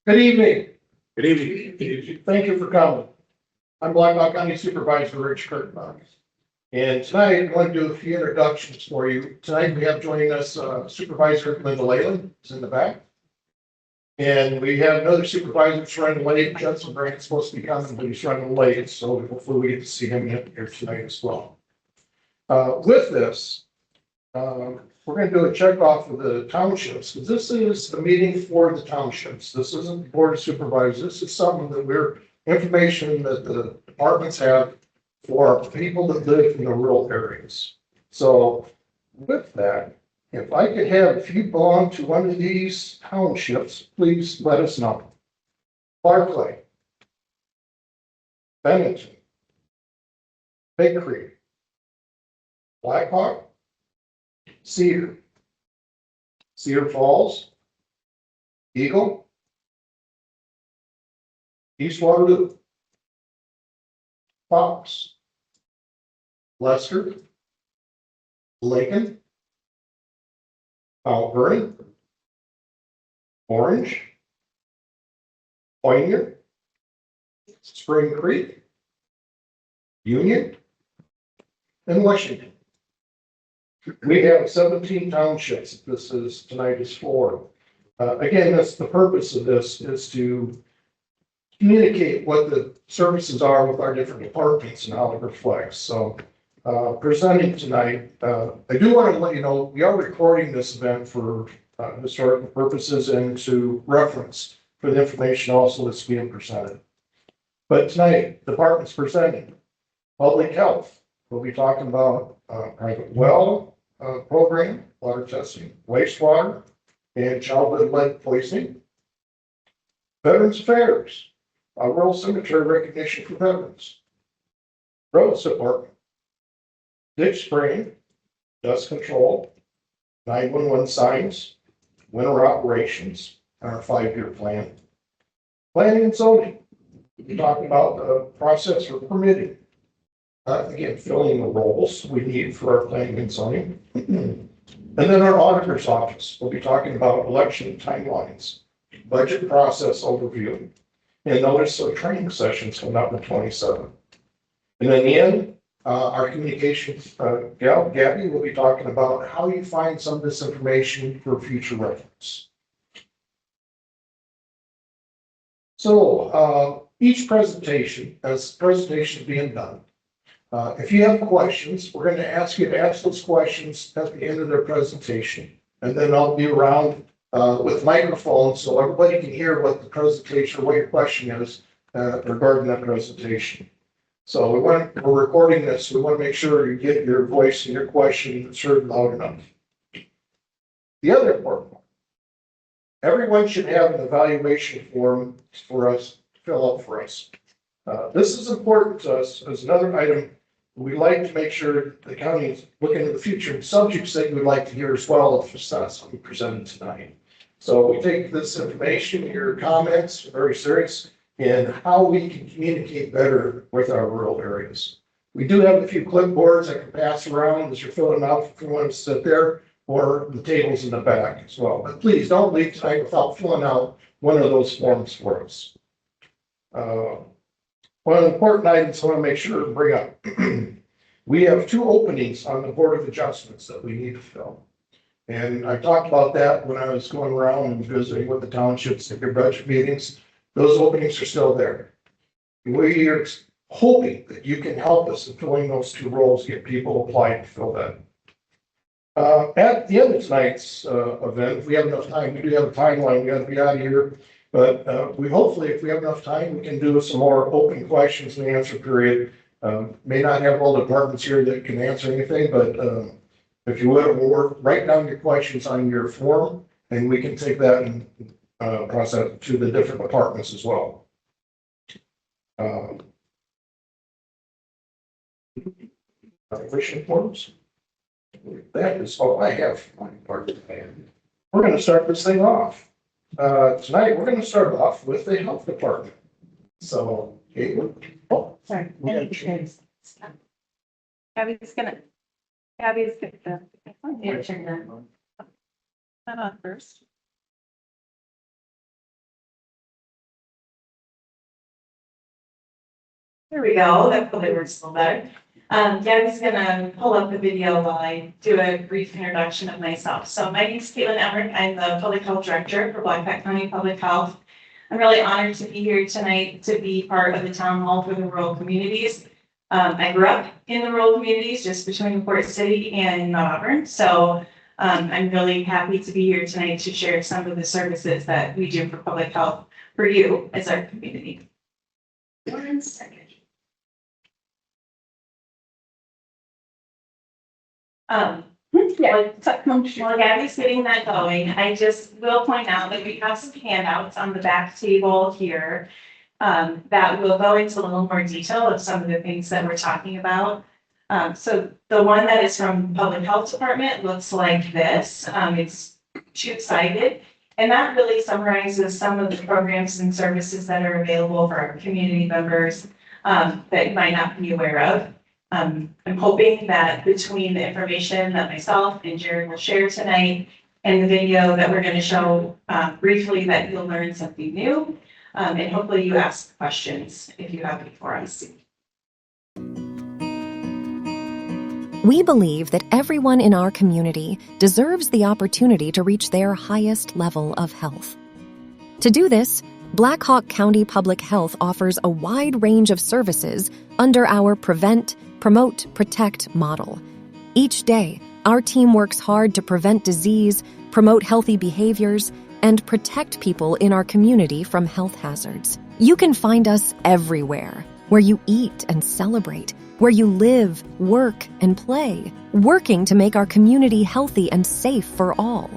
Good evening. Good evening. Thank you for coming. I'm Blackhawk County Supervisor Rich Kirkbach. And tonight I'm going to do a few introductions for you. Tonight we have joining us Supervisor Linda Leyland, who's in the back. And we have another supervisor that's running late. Judson Grant's supposed to be coming, but he's running late. So hopefully we get to see him here tonight as well. With this, we're going to do a check off of the townships, because this is a meeting for the townships. This isn't the Board of Supervisors. This is something that information that the departments have for people that live in the rural areas. So with that, if I could have, if you belong to one of these townships, please let us know. Barclay, Bennington, Big Creek, Blackhawk, Cedar Falls, Eagle, East Waterloo, Fox, Lester, Lincoln, Mount Vernon, Orange, Poignard, Spring Creek, Union, and Washington. We have 17 townships. This is tonight is for. Again, that's the purpose of this, is to communicate what the services are with our different departments and how it reflects. So presenting tonight, I do want to let you know we are recording this event for historical purposes and to reference for the information also that's being presented. But tonight, departments presenting public health. We'll be talking about private well program, water testing, wastewater, and childhood lead poisoning. Veterans Affairs, rural cemetery recognition for veterans. Roads Department, ditch spraying, dust control, 911 signs, winter operations, and our 5-year plan. Planning and zoning, we'll be talking about the process for permitting. Again, filling the roles we need for our planning and zoning. And then our auditor's office, we'll be talking about election timelines, budget process overview, and notice of training sessions coming up in 27. And then in the end, our communications gal, Gabby, will be talking about how you find some of this information for future reference. So each presentation, as presentation is being done, if you have questions, we're going to ask you to ask those questions at the end of their presentation. And then I'll be around with microphones so everybody can hear what the presentation or what your question is regarding that presentation. So we're recording this. So we want to make sure you get your voice and your question heard loud enough. The other important one, everyone should have an evaluation form for us to fill out for us. This is important to us as another item. We like to make sure the county is looking at the future subjects that you would like to hear as well, if it's not something presented tonight. So we take this information, your comments, very serious, and how we can communicate better with our rural areas. We do have a few clipboards I can pass around as you're filling out if you want to sit there, or the tables in the back as well. But please don't leave tonight without filling out one of those forms for us. One of the important items I want to make sure to bring up. We have 2 openings on the Board of Adjustments that we need to fill. And I talked about that when I was going around and visiting with the townships at their budget meetings. Those openings are still there. We are hoping that you can help us in filling those 2 roles, get people applied to fill that. At the end of tonight's event, if we have enough time, we do have a timeline, we got to be out of here. But we hopefully, if we have enough time, we can do some more open questions and answer period. May not have all the departments here that can answer anything, but if you would, we'll write down your questions on your form, and we can take that and process it to the different departments as well. Evaluation forms. That is all I have for my part of the plan. We're going to start this thing off. Tonight, we're going to start off with the health department. So, Caitlin. Sorry. Abby's gonna Abby's picked the. Yeah, turn that on first. There we go. That probably works a little better. Gabby's gonna pull up the video while I do a brief introduction of myself. So my name is Caitlin Emmerich. I'm the Public Health Director for Black Hawk County Public Health. I'm really honored to be here tonight to be part of the Town Hall for the rural communities. I grew up in the rural communities just between Port City and Mount Auburn. So I'm really happy to be here tonight to share some of the services that we do for public health for you as our community. 1 second. While Gabby's getting that going, I just will point out that we have some handouts on the back table here that will go into a little more detail of some of the things that we're talking about. So the one that is from Public Health Department looks like this. It's two-sided, and that really summarizes some of the programs and services that are available for our community members that you might not be aware of. I'm hoping that between the information that myself and Jared will share tonight and the video that we're going to show briefly, that you'll learn something new, and hopefully you ask questions if you have any for us. We believe that everyone in our community deserves the opportunity to reach their highest level of health. To do this, Black Hawk County Public Health offers a wide range of services under our Prevent, Promote, Protect model. Each day, our team works hard to prevent disease, promote healthy behaviors, and protect people in our community from health hazards. You can find us everywhere, where you eat and celebrate, where you live, work, and play, working to make our community healthy and safe for all.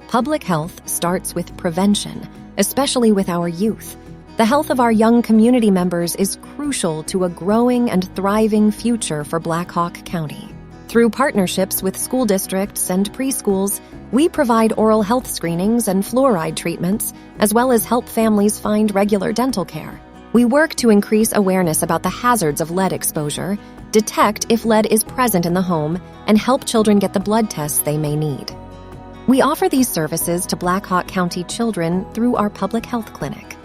Public health starts with prevention, especially with our youth. The health of our young community members is crucial to a growing and thriving future for Black Hawk County. Through partnerships with school districts and preschools, we provide oral health screenings and fluoride treatments, as well as help families find regular dental care. We work to increase awareness about the hazards of lead exposure, detect if lead is present in the home, and help children get the blood tests they may need. We offer these services to Black Hawk County children through our public health clinic.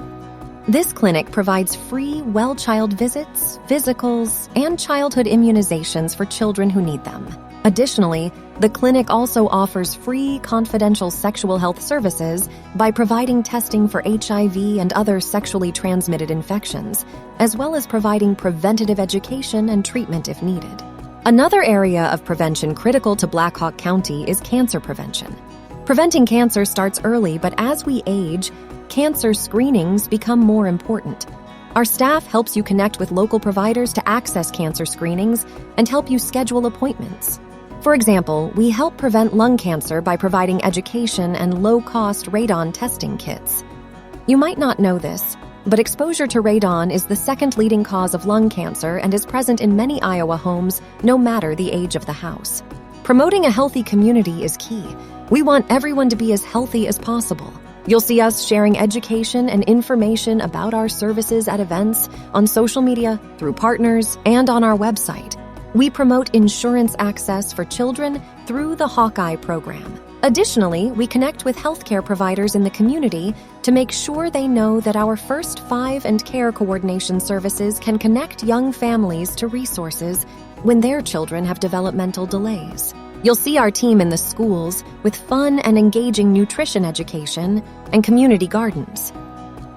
This clinic provides free well child visits, physicals, and childhood immunizations for children who need them. Additionally, the clinic also offers free confidential sexual health services by providing testing for HIV and other sexually transmitted infections, as well as providing preventative education and treatment if needed. Another area of prevention critical to Black Hawk County is cancer prevention. Preventing cancer starts early, but as we age, cancer screenings become more important. Our staff helps you connect with local providers to access cancer screenings and help you schedule appointments. For example, we help prevent lung cancer by providing education and low-cost radon testing kits. You might not know this, but exposure to radon is the second leading cause of lung cancer and is present in many Iowa homes, no matter the age of the house. Promoting a healthy community is key. We want everyone to be as healthy as possible. You'll see us sharing education and information about our services at events, on social media, through partners, and on our website. We promote insurance access for children through the Hawkeye program. Additionally, we connect with healthcare providers in the community to make sure they know that our First 5 and Care Coordination services can connect young families to resources when their children have developmental delays. You'll see our team in the schools with fun and engaging nutrition education and community gardens.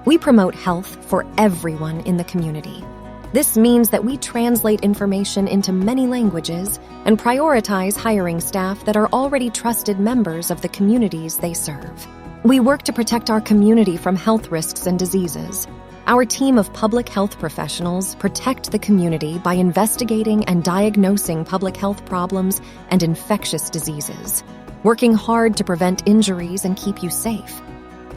We promote health for everyone in the community. This means that we translate information into many languages and prioritize hiring staff that are already trusted members of the communities they serve. We work to protect our community from health risks and diseases. Our team of public health professionals protect the community by investigating and diagnosing public health problems and infectious diseases, working hard to prevent injuries and keep you safe.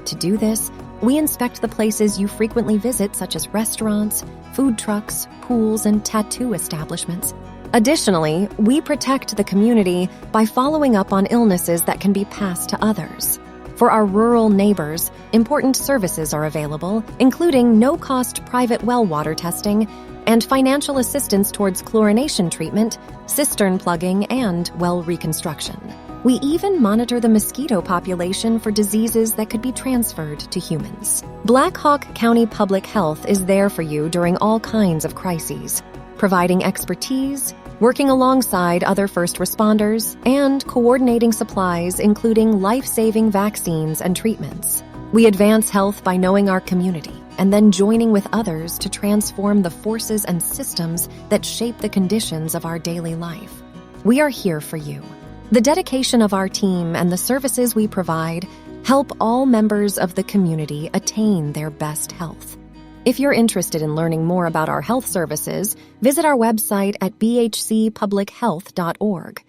To do this, we inspect the places you frequently visit, such as restaurants, food trucks, pools, and tattoo establishments. Additionally, we protect the community by following up on illnesses that can be passed to others. For our rural neighbors, important services are available, including no-cost private well water testing and financial assistance towards chlorination treatment, cistern plugging, and well reconstruction. We even monitor the mosquito population for diseases that could be transferred to humans. Black Hawk County Public Health is there for you during all kinds of crises, providing expertise, working alongside other first responders, and coordinating supplies, including life-saving vaccines and treatments. We advance health by knowing our community and then joining with others to transform the forces and systems that shape the conditions of our daily life. We are here for you. The dedication of our team and the services we provide help all members of the community attain their best health. If you're interested in learning more about our health services, visit our website at bhcpublichealth.org.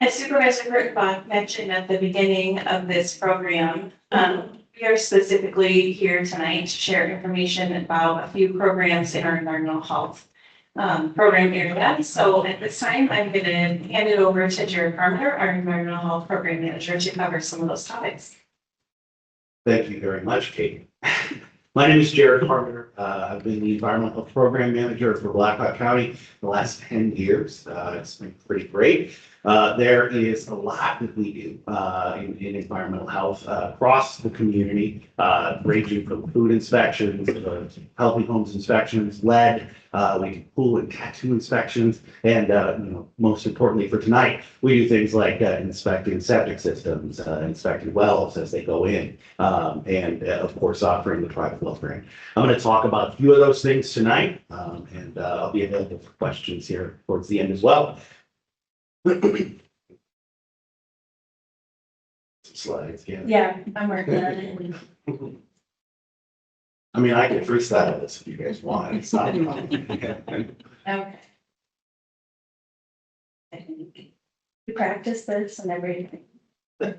As Supervisor Kurtenbach mentioned at the beginning of this program, we are specifically here tonight to share information about a few programs in our environmental health program area. So at this time, I'm going to hand it over to Jared Carpenter, our environmental health program manager, to cover some of those topics. Thank you very much, Kate. My name is Jared Carpenter. I've been the environmental health program manager for Black Hawk County the last 10 years. It's been pretty great. There is a lot that we do in environmental health across the community, ranging from food inspections, healthy homes inspections, lead, we do pool and tattoo inspections, and most importantly for tonight, we do things like inspecting septic systems, inspecting wells as they go in, and of course offering the private well grant. I'm going to talk about a few of those things tonight, and I'll be available for questions here towards the end as well. Some slides, Yeah, I'm working on it. I mean, I can freestyle this if you guys want. It's not a problem. Okay. You practice this and everything. Okay.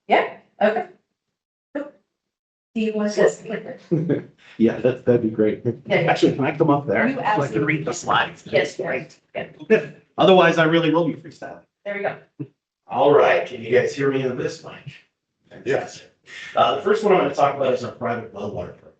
Yeah, okay. Do you want this? Yeah, that'd be great. Yeah. Actually, can I come up there? You So I can absolutely- read the slides. Yes, great. Yeah. Otherwise, I really will be freestyling. There we go. All right, can you guys hear me on this mic? Fantastic. The first one I'm going to talk about is our private well water program.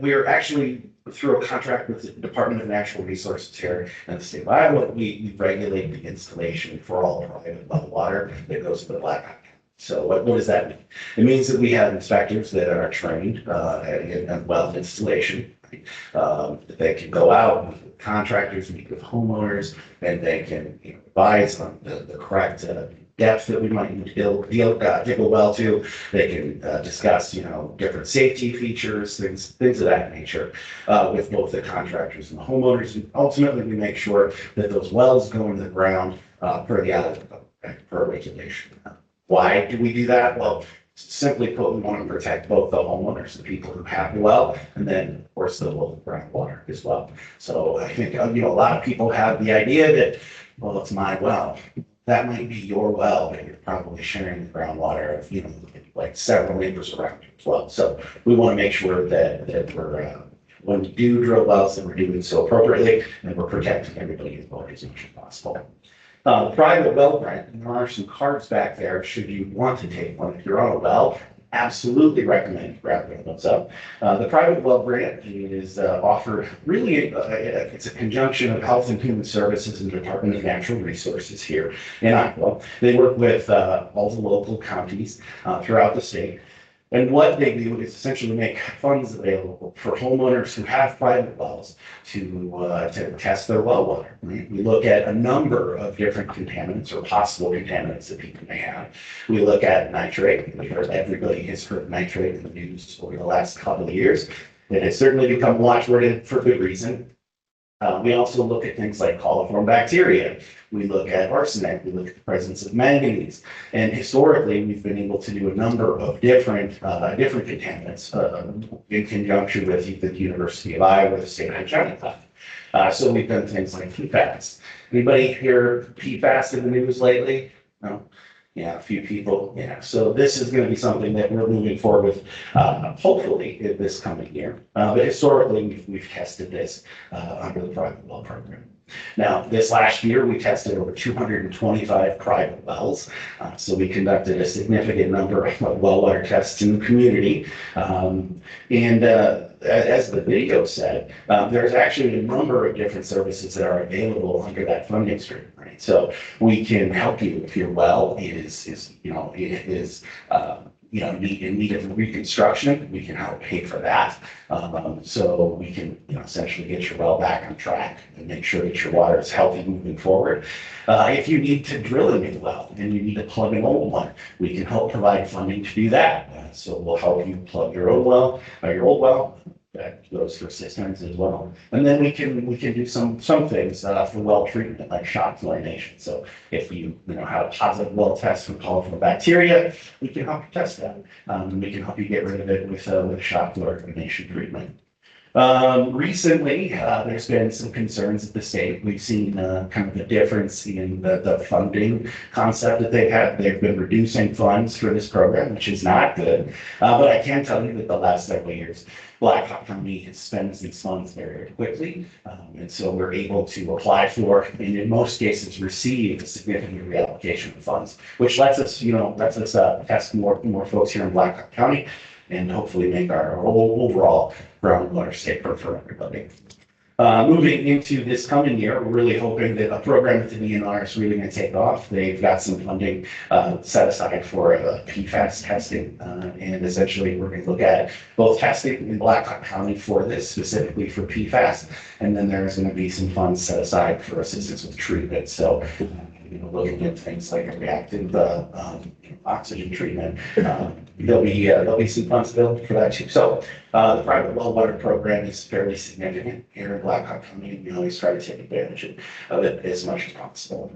We're actually through a contract with the Department of Natural Resources here in the state of Iowa. We regulate the installation for all private well water that goes to the Black Hawk. So what does that mean? It means that we have inspectors that are trained in well installation. They can go out with contractors, meet with homeowners, and they can advise on the correct depth that we might need to dig a well to. They can discuss, different safety features, things of that nature, with both the contractors and the homeowners. And ultimately, we make sure that those wells go into the ground per regulation. Why do we do that? Well, simply put, we want to protect both the homeowners, the people who have the well, and then, of course, the local groundwater as well. So I think, a lot of people have the idea that, well, it's my well. That might be your well, but you're probably sharing the groundwater of, like several acres around you as well. So we want to make sure that we're, when we do drill wells, that we're doing so appropriately and we're protecting everybody as much as possible. Private well grant, there are some cards back there should you want to take one. If you're on a well, absolutely recommend grabbing those up. The private well grant is offered, really, it's a conjunction of Health and Human Services and the Department of Natural Resources here in Iowa. They work with all the local counties throughout the state. And what they do is essentially make funds available for homeowners who have private wells to test their well water. We look at a number of different contaminants or possible contaminants that people may have. We look at nitrate. Everybody has heard nitrate in the news over the last couple of years. It has certainly become watchworded for good reason. We also look at things like coliform bacteria. We look at arsenic. We look at the presence of manganese. And historically, we've been able to do a number of different contaminants in conjunction with the University of Iowa, the State of Iowa. So we've done things like PFAS. Anybody hear PFAS in the news lately? No? Yeah, a few people. Yeah. So this is going to be something that we're moving forward with, hopefully, in this coming year. But historically, we've tested this under the private well program. Now, this last year, we tested over 225 private wells. So we conducted a significant number of well water tests in the community. As the video said, there's actually a number of different services that are available under that funding stream, right? So we can help you if your well in need of reconstruction. We can help pay for that. So we can, essentially get your well back on track and make sure that your water is healthy moving forward. If you need to drill a new well and you need to plug an old one, we can help provide funding to do that. So we'll help you plug your old well, that goes for 6 times as well. And then we can do some things for well treatment, like shock fluorination. So if you have a positive well test for colorful bacteria, we can help you test that. We can help you get rid of it with shock fluorination treatment. Recently, there's been some concerns at the state. We've seen kind of a difference in the funding concept that they've had. They've been reducing funds for this program, which is not good. But I can tell you that the last several years, Blackhawk County spends these funds very quickly. And so we're able to apply for, and in most cases, receive a significant reallocation of funds, which lets us test more folks here in Blackhawk County and hopefully make our overall groundwater safer for everybody. Moving into this coming year, we're really hoping that a program with the DNR is really going to take off. They've got some funding set aside for PFAS testing, and essentially we're going to look at both testing in Blackhawk County for this, specifically for PFAS, and then there's going to be some funds set aside for assistance with treatment. So, looking at things like a reactive oxygen treatment, there'll be some funds available for that too. So the private well water program is fairly significant here in Blackhawk County, and we always try to take advantage of it as much as possible.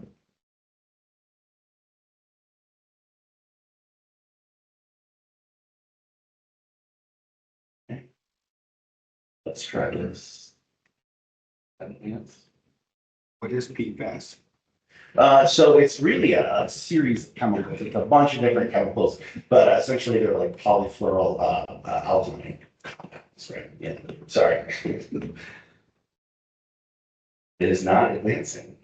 Okay. Let's try this. What is PFAS? So it's really a series of chemicals. It's a bunch of different chemicals, but essentially they're like polyfluoral alkyl compounds, right? Yeah. Sorry. It is not advancing.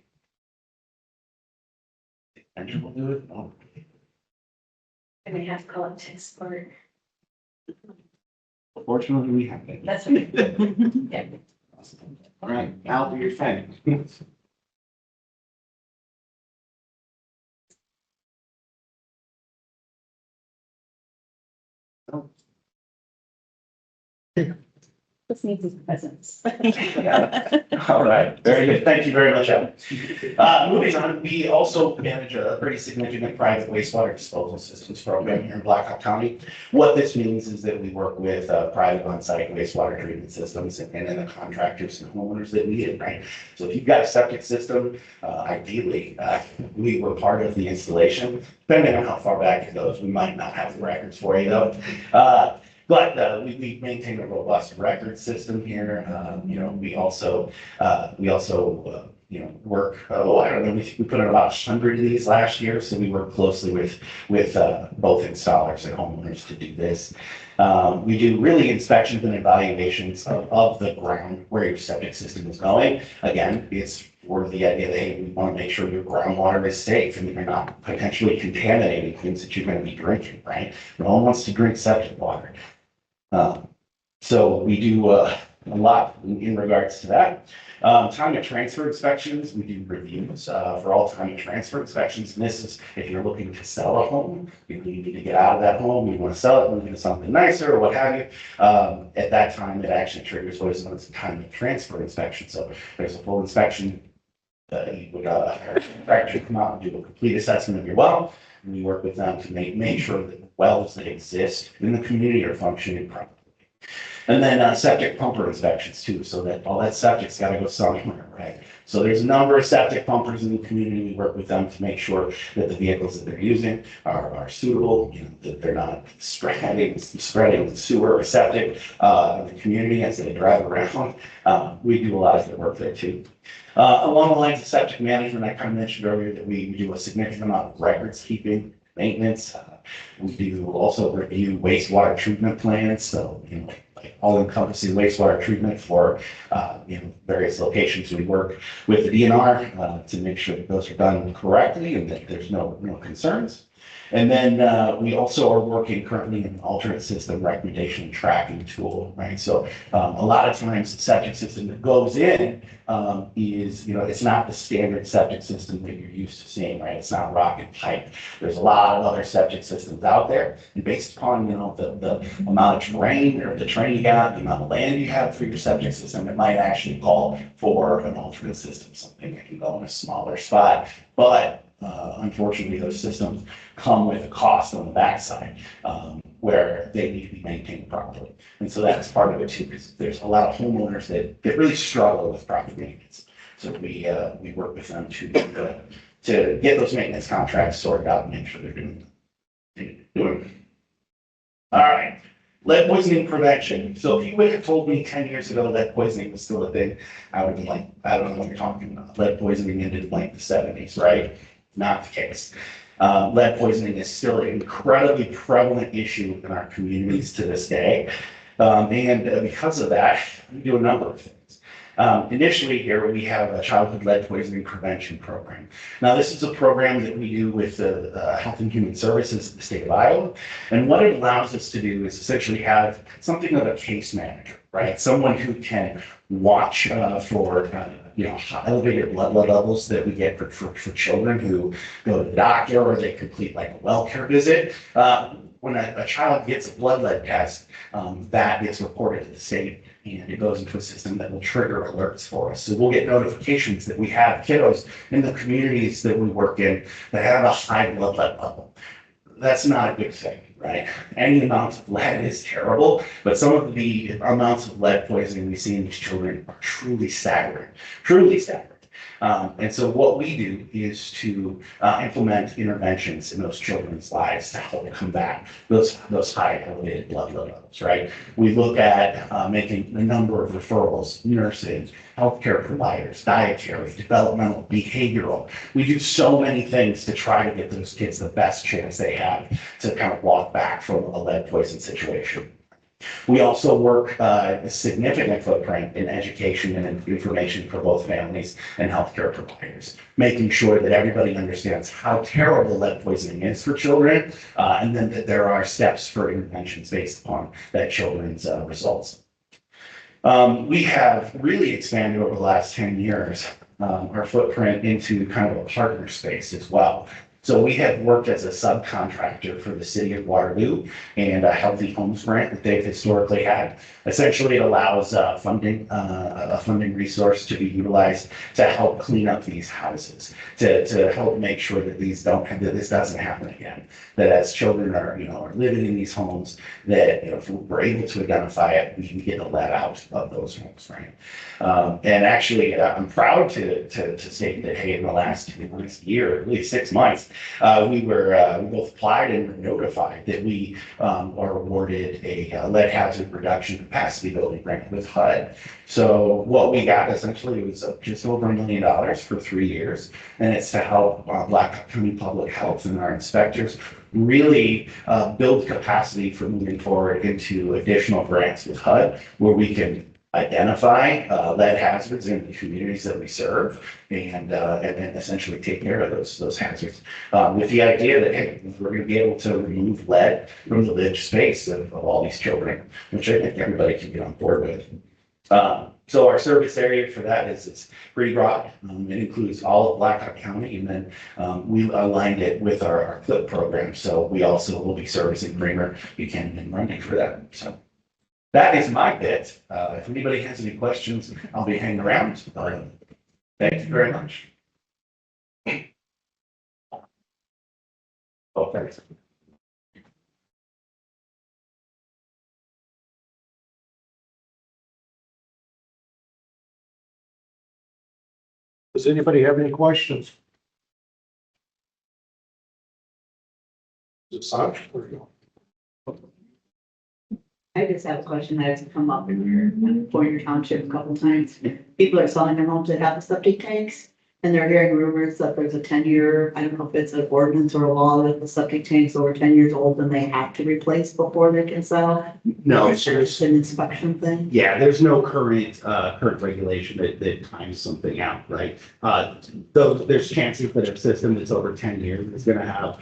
And we'll do it. Oh. And we have collective support. Fortunately, we have it. That's right. Yeah. All right, Al, do your thing. This needs his presence. All right, very good. Thank you very much, Al. Moving on, we also manage a pretty significant private wastewater disposal systems program here in Blackhawk County. What this means is that we work with private on-site wastewater treatment systems and then the contractors and homeowners that need it, right? So if you've got a septic system, ideally, we were part of the installation. Depending on how far back it goes, we might not have the records for you though. But we maintain a robust record system here. We also work. I don't know. We put in about 100 of these last year, so we work closely with both installers and homeowners to do this. We do really inspections and evaluations of the ground where your septic system is going. Again, it's for the idea that, hey, we want to make sure your groundwater is safe and you're not potentially contaminating things that you're going to be drinking, right? No one wants to drink septic water. So we do a lot in regards to that. Time of transfer inspections, we do reviews for all time of transfer inspections. And this is if you're looking to sell a home, you need to get out of that home, you want to sell it, move into something nicer or what have you. At that time, it actually triggers what is known as a time of transfer inspection. So there's a full inspection. You would actually come out and do a complete assessment of your well. And we work with them to make sure that the wells that exist in the community are functioning properly. And then septic pumper inspections too, so that all that septic's got to go somewhere, right? So there's a number of septic pumpers in the community. We work with them to make sure that the vehicles that they're using are suitable, that they're not spreading sewer or septic in the community as they drive around. We do a lot of the work there too. Along the lines of septic management, I kind of mentioned earlier that we do a significant amount of records keeping, maintenance. We do also review wastewater treatment plans. So, all-encompassing wastewater treatment for, various locations. We work with the DNR to make sure that those are done correctly and that there's no concerns. And then we also are working currently in an alternate system recommendation and tracking tool, right? So a lot of times the septic system that goes in is, it's not the standard septic system that you're used to seeing, right? It's not rock and pipe. There's a lot of other septic systems out there. And based upon, the amount of terrain or the terrain you got, the amount of land you have for your septic system, it might actually call for an alternate system, something that can go in a smaller spot. But unfortunately, those systems come with a cost on the backside where they need to be maintained properly. And so that's part of it too, because there's a lot of homeowners that really struggle with proper maintenance. So we work with them to get those maintenance contracts sorted out and make sure they're doing it. All right. Lead poisoning prevention. So if you would have told me 10 years ago lead poisoning was still a thing, I would be like, I don't know what you're talking about. Lead poisoning ended like the 70s, right? Not the case. Lead poisoning is still an incredibly prevalent issue in our communities to this day. And because of that, we do a number of things. Initially here, we have a childhood lead poisoning prevention program. Now, this is a program that we do with the Health and Human Services of the state of Iowa. And what it allows us to do is essentially have something of a case manager, right? Someone who can watch for elevated blood levels that we get for children who go to the doctor or they complete like a well care visit. When a child gets a blood lead test, that gets reported to the state and it goes into a system that will trigger alerts for us. So we'll get notifications that we have kiddos in the communities that we work in that have a high blood lead level. That's not a good thing, right? Any amount of lead is terrible, but some of the amounts of lead poisoning we see in these children are truly staggering, truly staggering. And so what we do is to implement interventions in those children's lives to help combat those high elevated blood levels, right? We look at making a number of referrals, nursing, healthcare providers, dietary, developmental, behavioral. We do so many things to try to get those kids the best chance they have to kind of walk back from a lead poison situation. We also work a significant footprint in education and information for both families and healthcare providers, making sure that everybody understands how terrible lead poisoning is for children, and then that there are steps for interventions based upon that children's results. We have really expanded over the last 10 years our footprint into kind of a partner space as well. So we have worked as a subcontractor for the city of Waterloo and a Healthy Homes grant that they've historically had. Essentially, it allows a funding resource to be utilized to help clean up these houses, to help make sure that this doesn't happen again. That as children are living in these homes, that if we're able to identify it, we can get the lead out of those homes, right? And actually, I'm proud to state that hey, in the last year, at least 6 months, we both applied and were notified that we are awarded a lead hazard reduction capacity building grant with HUD. So what we got essentially was just over $1 million for 3 years, and it's to help Blackhawk County Public Health and our inspectors really build capacity for moving forward into additional grants with HUD, where we can identify lead hazards in the communities that we serve and essentially take care of those hazards with the idea that hey, we're going to be able to remove lead from the lived space of all these children, which I think everybody can get on board with. So our service area for that is pretty broad. It includes all of Blackhawk County, and then we aligned it with our CLIP program. So we also will be servicing Bremer, Buchanan, and Running for that. So that is my bit. If anybody has any questions, I'll be hanging around. Thank you very much. Oh, thanks. Does anybody have any questions? Is it Sanj? I just have a question that has come up in your Township a couple of times. People are selling their homes that have the septic tanks, And they're hearing rumors that there's a 10-year, I don't know if it's an ordinance or a law that the septic tank's over 10 years old and they have to replace before they can sell. No, It's just an inspection thing. yeah, there's no current regulation that times something out, right? Though there's chances that a system that's over 10 years is gonna have,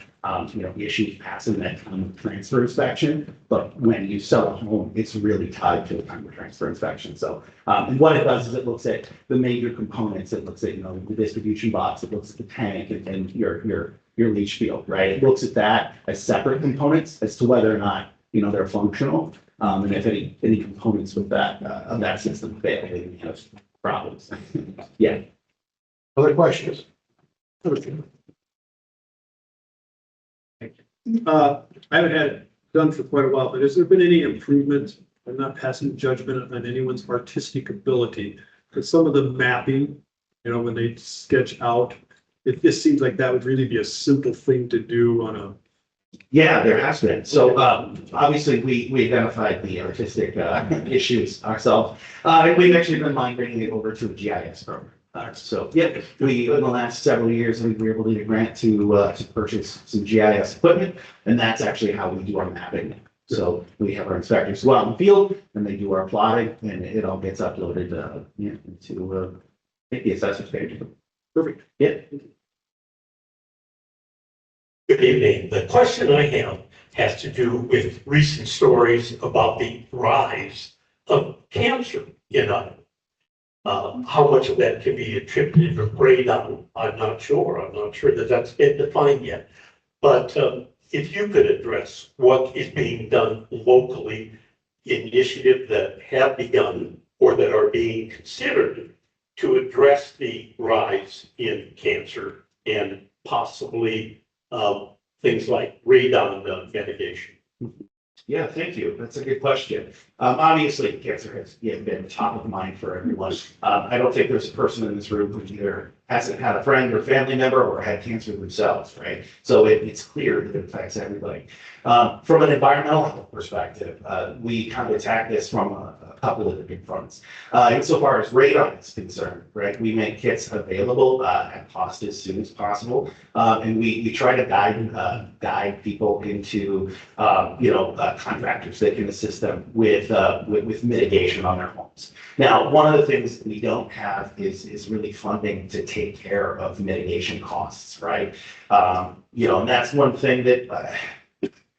issues passing that time of transfer inspection. But when you sell a home, it's really tied to the time of transfer inspection. So, and what it does is it looks at the major components. It looks at, the distribution box, it looks at the tank and your leach field, right? It looks at that as separate components as to whether or not, they're functional. And if any components with that, of that system fail, then you have problems. Yeah. Other questions? I haven't had it done for quite a while, but has there been any improvement? I'm not passing judgment on anyone's artistic ability, because some of the mapping, when they sketch out, it just seems like that would really be a simple thing to do on a. Yeah, there has been. So obviously we identified the artistic issues ourselves. And we've actually been migrating it over to a GIS program. So yeah, in the last several years, we were able to get a grant to purchase some GIS equipment, and that's actually how we do our mapping. So we have our inspectors go out in the field and they do our plotting, and it all gets uploaded into the assessor's page. Perfect. Yeah. Good evening. The question I have has to do with recent stories about the rise of cancer in Iowa. How much of that can be attributed to radon, I'm not sure. I'm not sure that that's been defined yet. But if you could address what is being done locally, initiatives that have begun or that are being considered to address the rise in cancer and possibly things like radon mitigation. Yeah, thank you. That's a good question. Obviously, cancer has been top of mind for everyone. I don't think there's a person in this room who either hasn't had a friend or family member or had cancer themselves, right? So it's clear that it affects everybody. From an environmental health perspective, we kind of attack this from a couple of different fronts. Insofar as radon is concerned, right, we make kits available at cost as soon as possible, and we try to guide people into contractors that can assist them with mitigation on their homes. Now, one of the things that we don't have is really funding to take care of mitigation costs, right? And that's one thing that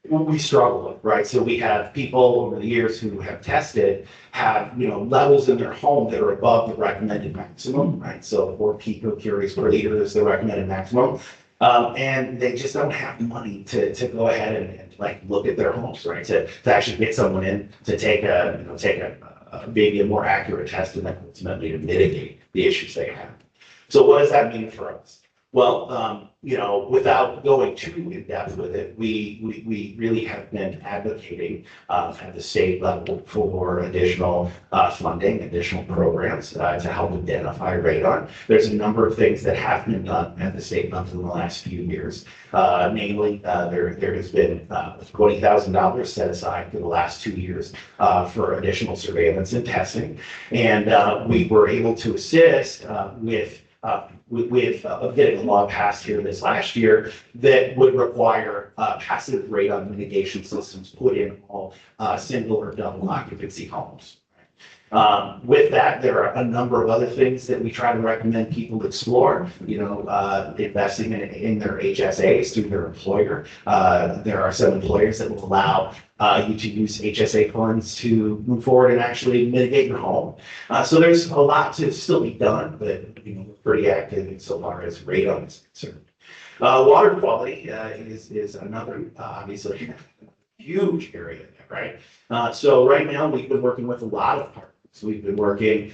we struggle with, right? So we have people over the years who have tested have, levels in their home that are above the recommended maximum, right? So 4 picocuries per liter is the recommended maximum. And they just don't have money to go ahead and look at their homes, right? To actually get someone in to take maybe a more accurate test and then ultimately to mitigate the issues they have. So what does that mean for us? Well, without going too in depth with it, we really have been advocating at the state level for additional funding, additional programs to help identify radon. There's a number of things that have been done at the state level in the last few years. Namely, there has been $20,000 set aside for the last 2 years for additional surveillance and testing, and we were able to assist with getting a law passed here this last year that would require passive radon mitigation systems put in all single or double occupancy homes. With that, there are a number of other things that we try to recommend people explore, investing in their HSAs through their employer. There are some employers that will allow you to use HSA funds to move forward and actually mitigate your home. So there's a lot to still be done, but we're pretty active insofar as radon is concerned. Water quality is another obviously huge area, right? So right now we've been working with a lot of partners. We've been working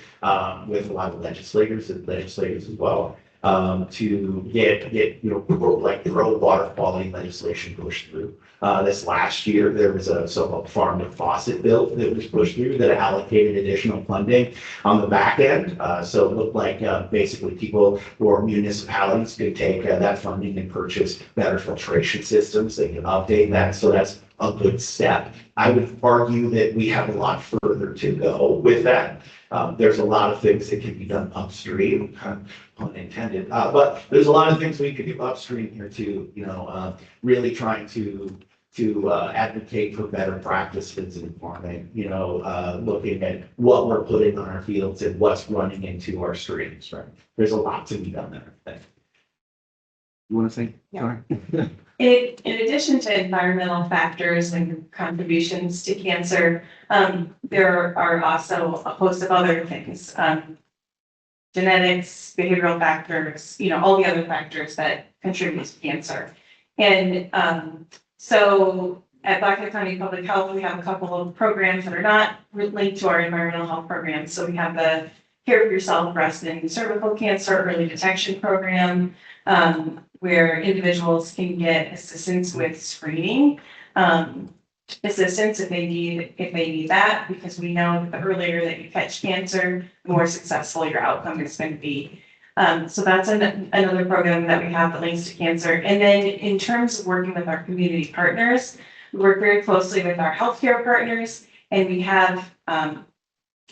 with a lot of legislators as well to get pro water quality legislation pushed through. This last year, there was a so-called farm to faucet bill that was pushed through that allocated additional funding on the back end. So it looked like basically people or municipalities could take that funding and purchase better filtration systems. They can update that. So that's a good step. I would argue that we have a lot further to go with that. There's a lot of things that can be done upstream, pun intended, but there's a lot of things we could do upstream here too, really trying to advocate for better practices in farming, looking at what we're putting on our fields and what's running into our streams, right? There's a lot to be done there, I think. You want to say? Yeah. Sorry. In addition to environmental factors and contributions to cancer, there are also a host of other things. Genetics, behavioral factors, all the other factors that contribute to cancer. And so at Blackhawk County Public Health, we have a couple of programs that are not linked to our environmental health programs. So we have the Care for Yourself breast and cervical cancer early detection program, where individuals can get assistance with screening, assistance if they need that, because we know that the earlier that you catch cancer, the more successful your outcome is going to be. So that's another program that we have that links to cancer. And then in terms of working with our community partners, we work very closely with our healthcare partners, and we have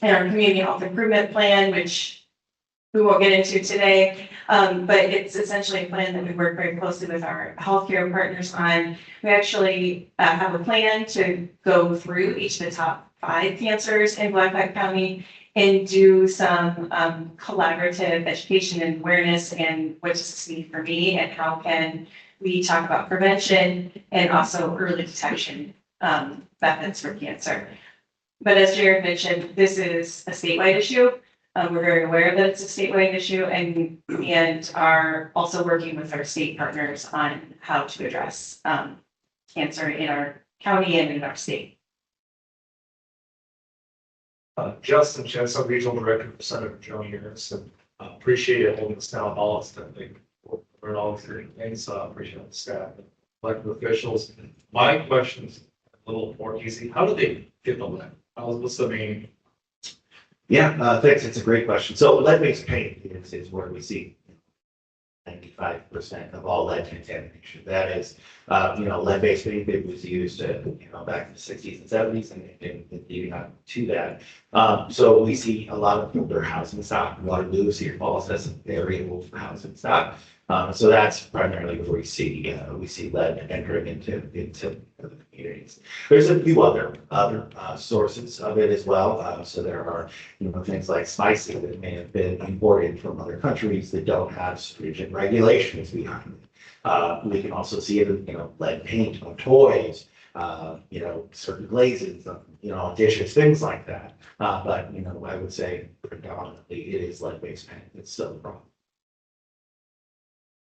in our community health improvement plan, which we won't get into today, but it's essentially a plan that we work very closely with our healthcare partners on. We actually have a plan to go through each of the top 5 cancers in Blackhawk County and do some collaborative education and awareness and what does this mean for me and how can we talk about prevention and also early detection methods for cancer. But as Jared mentioned, this is a statewide issue. We're very aware that it's a statewide issue and are also working with our state partners on how to address cancer in our county and in our state. Justin Jensen, Regional Director for Senator Joe Harrison. Appreciate it holding this town hall. It's been learn all these different things. So I appreciate the staff and elected officials. My question is a little more easy. How do they get the lead? What's the main? Yeah, thanks. It's a great question. So lead-based paint is where we see 95% of all lead contamination. That is, lead-based paint that was used, back in the 60s and 70s and leading up to that. So we see a lot of older housing stock. Waterloo, Cedar Falls has some very old housing stock. So that's primarily where we see lead entering into the communities. There's a few other sources of it as well. So there are things like spices that may have been imported from other countries that don't have stringent regulations behind it. We can also see it in lead paint on toys, certain glazes, on dishes, things like that. But I would say predominantly it is lead-based paint. It's still a problem.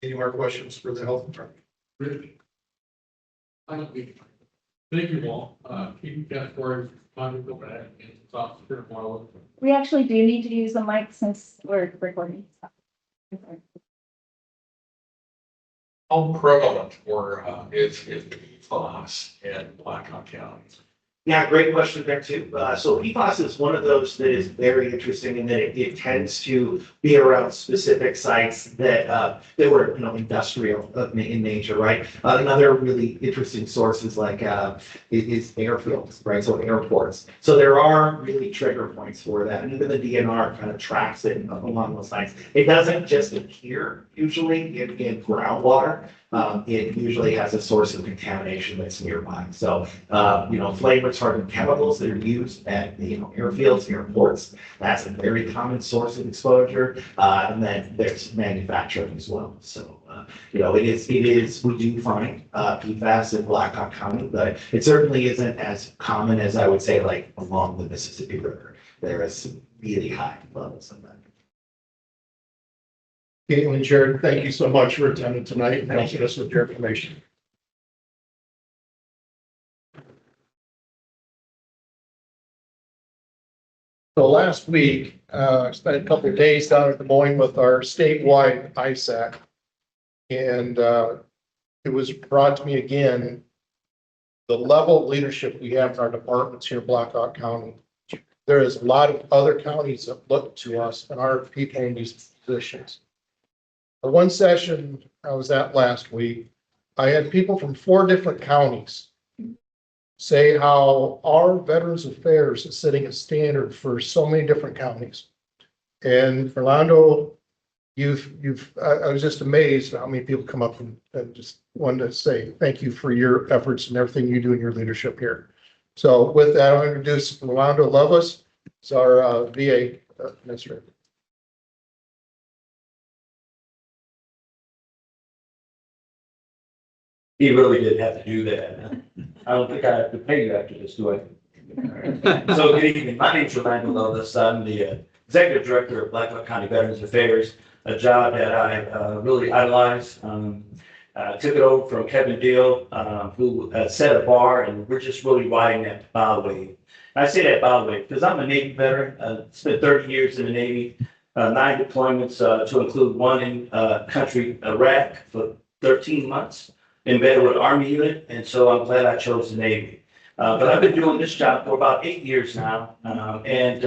Any more questions for the health department? Thank you all. Keep that for time to go back and talk to tomorrow. We actually do need to use the mic since we're recording. How prevalent is PFAS in Blackhawk County? Yeah, great question there too. So PFAS is one of those that is very interesting in that it tends to be around specific sites that were industrial in nature, right? Another really interesting source is is airfields, right? So airports. So there are really trigger points for that, and even the DNR kind of tracks it along those lines. It doesn't just appear usually in groundwater. It usually has a source of contamination that's nearby. So, flame retardant chemicals that are used at airfields, airports, that's a very common source of exposure. And then there's manufacturing as well. So, it is, we do find PFAS in Blackhawk County, but it certainly isn't as common as I would say, along the Mississippi River. There is some really high levels of that. Caitlin, Jared, thank you so much for attending tonight and helping us with your information. So last week, I spent a couple of days down at Des Moines with our statewide ISAC. And it was brought to me again, the level of leadership we have in our departments here in Blackhawk County. There is a lot of other counties that look to us and our people in these positions. The one session I was at last week, I had people from 4 different counties say how our Veterans Affairs is setting a standard for so many different counties. And Orlando, I was just amazed at how many people come up and just wanted to say thank you for your efforts and everything you do in your leadership here. So with that, I'll introduce Orlando Lovelace, it's our VA administrator. He really did have to do that. I don't think I have to pay you after this, do I? So good evening. My name's Orlando Lovelace. I'm the Executive Director of Blackhawk County Veterans Affairs, a job that I really idolize. Took it over from Kevin Deal, who set a bar, and we're just really riding that bow wave. I say that bow wave because I'm a Navy veteran. Spent 30 years in the Navy, 9 deployments to include one in country Iraq for 13 months. Embedded with Army unit, and so I'm glad I chose the Navy. But I've been doing this job for about 8 years now, and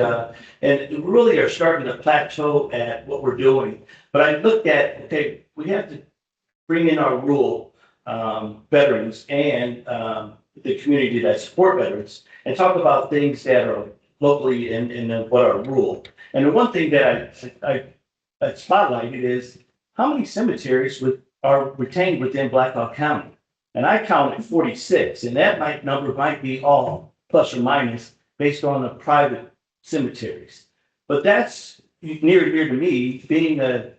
really are starting to plateau at what we're doing. But I looked at, okay, we have to bring in our rural veterans and the community that support veterans, and talk about things that are locally and what are rural. And the one thing that I spotlighted is how many cemeteries are retained within Blackhawk County. And I counted 46, and that number might be all plus or minus based on the private cemeteries. But that's near and dear to me, being a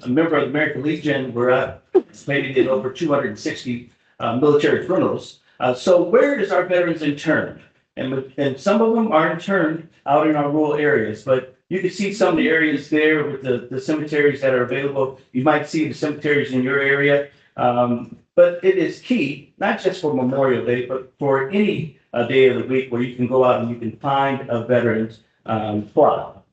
member of the American Legion, where I participated in over 260 military funerals. So where is our veterans interned? And some of them are interned out in our rural areas, but you can see some of the areas there with the cemeteries that are available. You might see the cemeteries in your area. But it is key, not just for Memorial Day, but for any day of the week where you can go out and you can find a veteran's plot.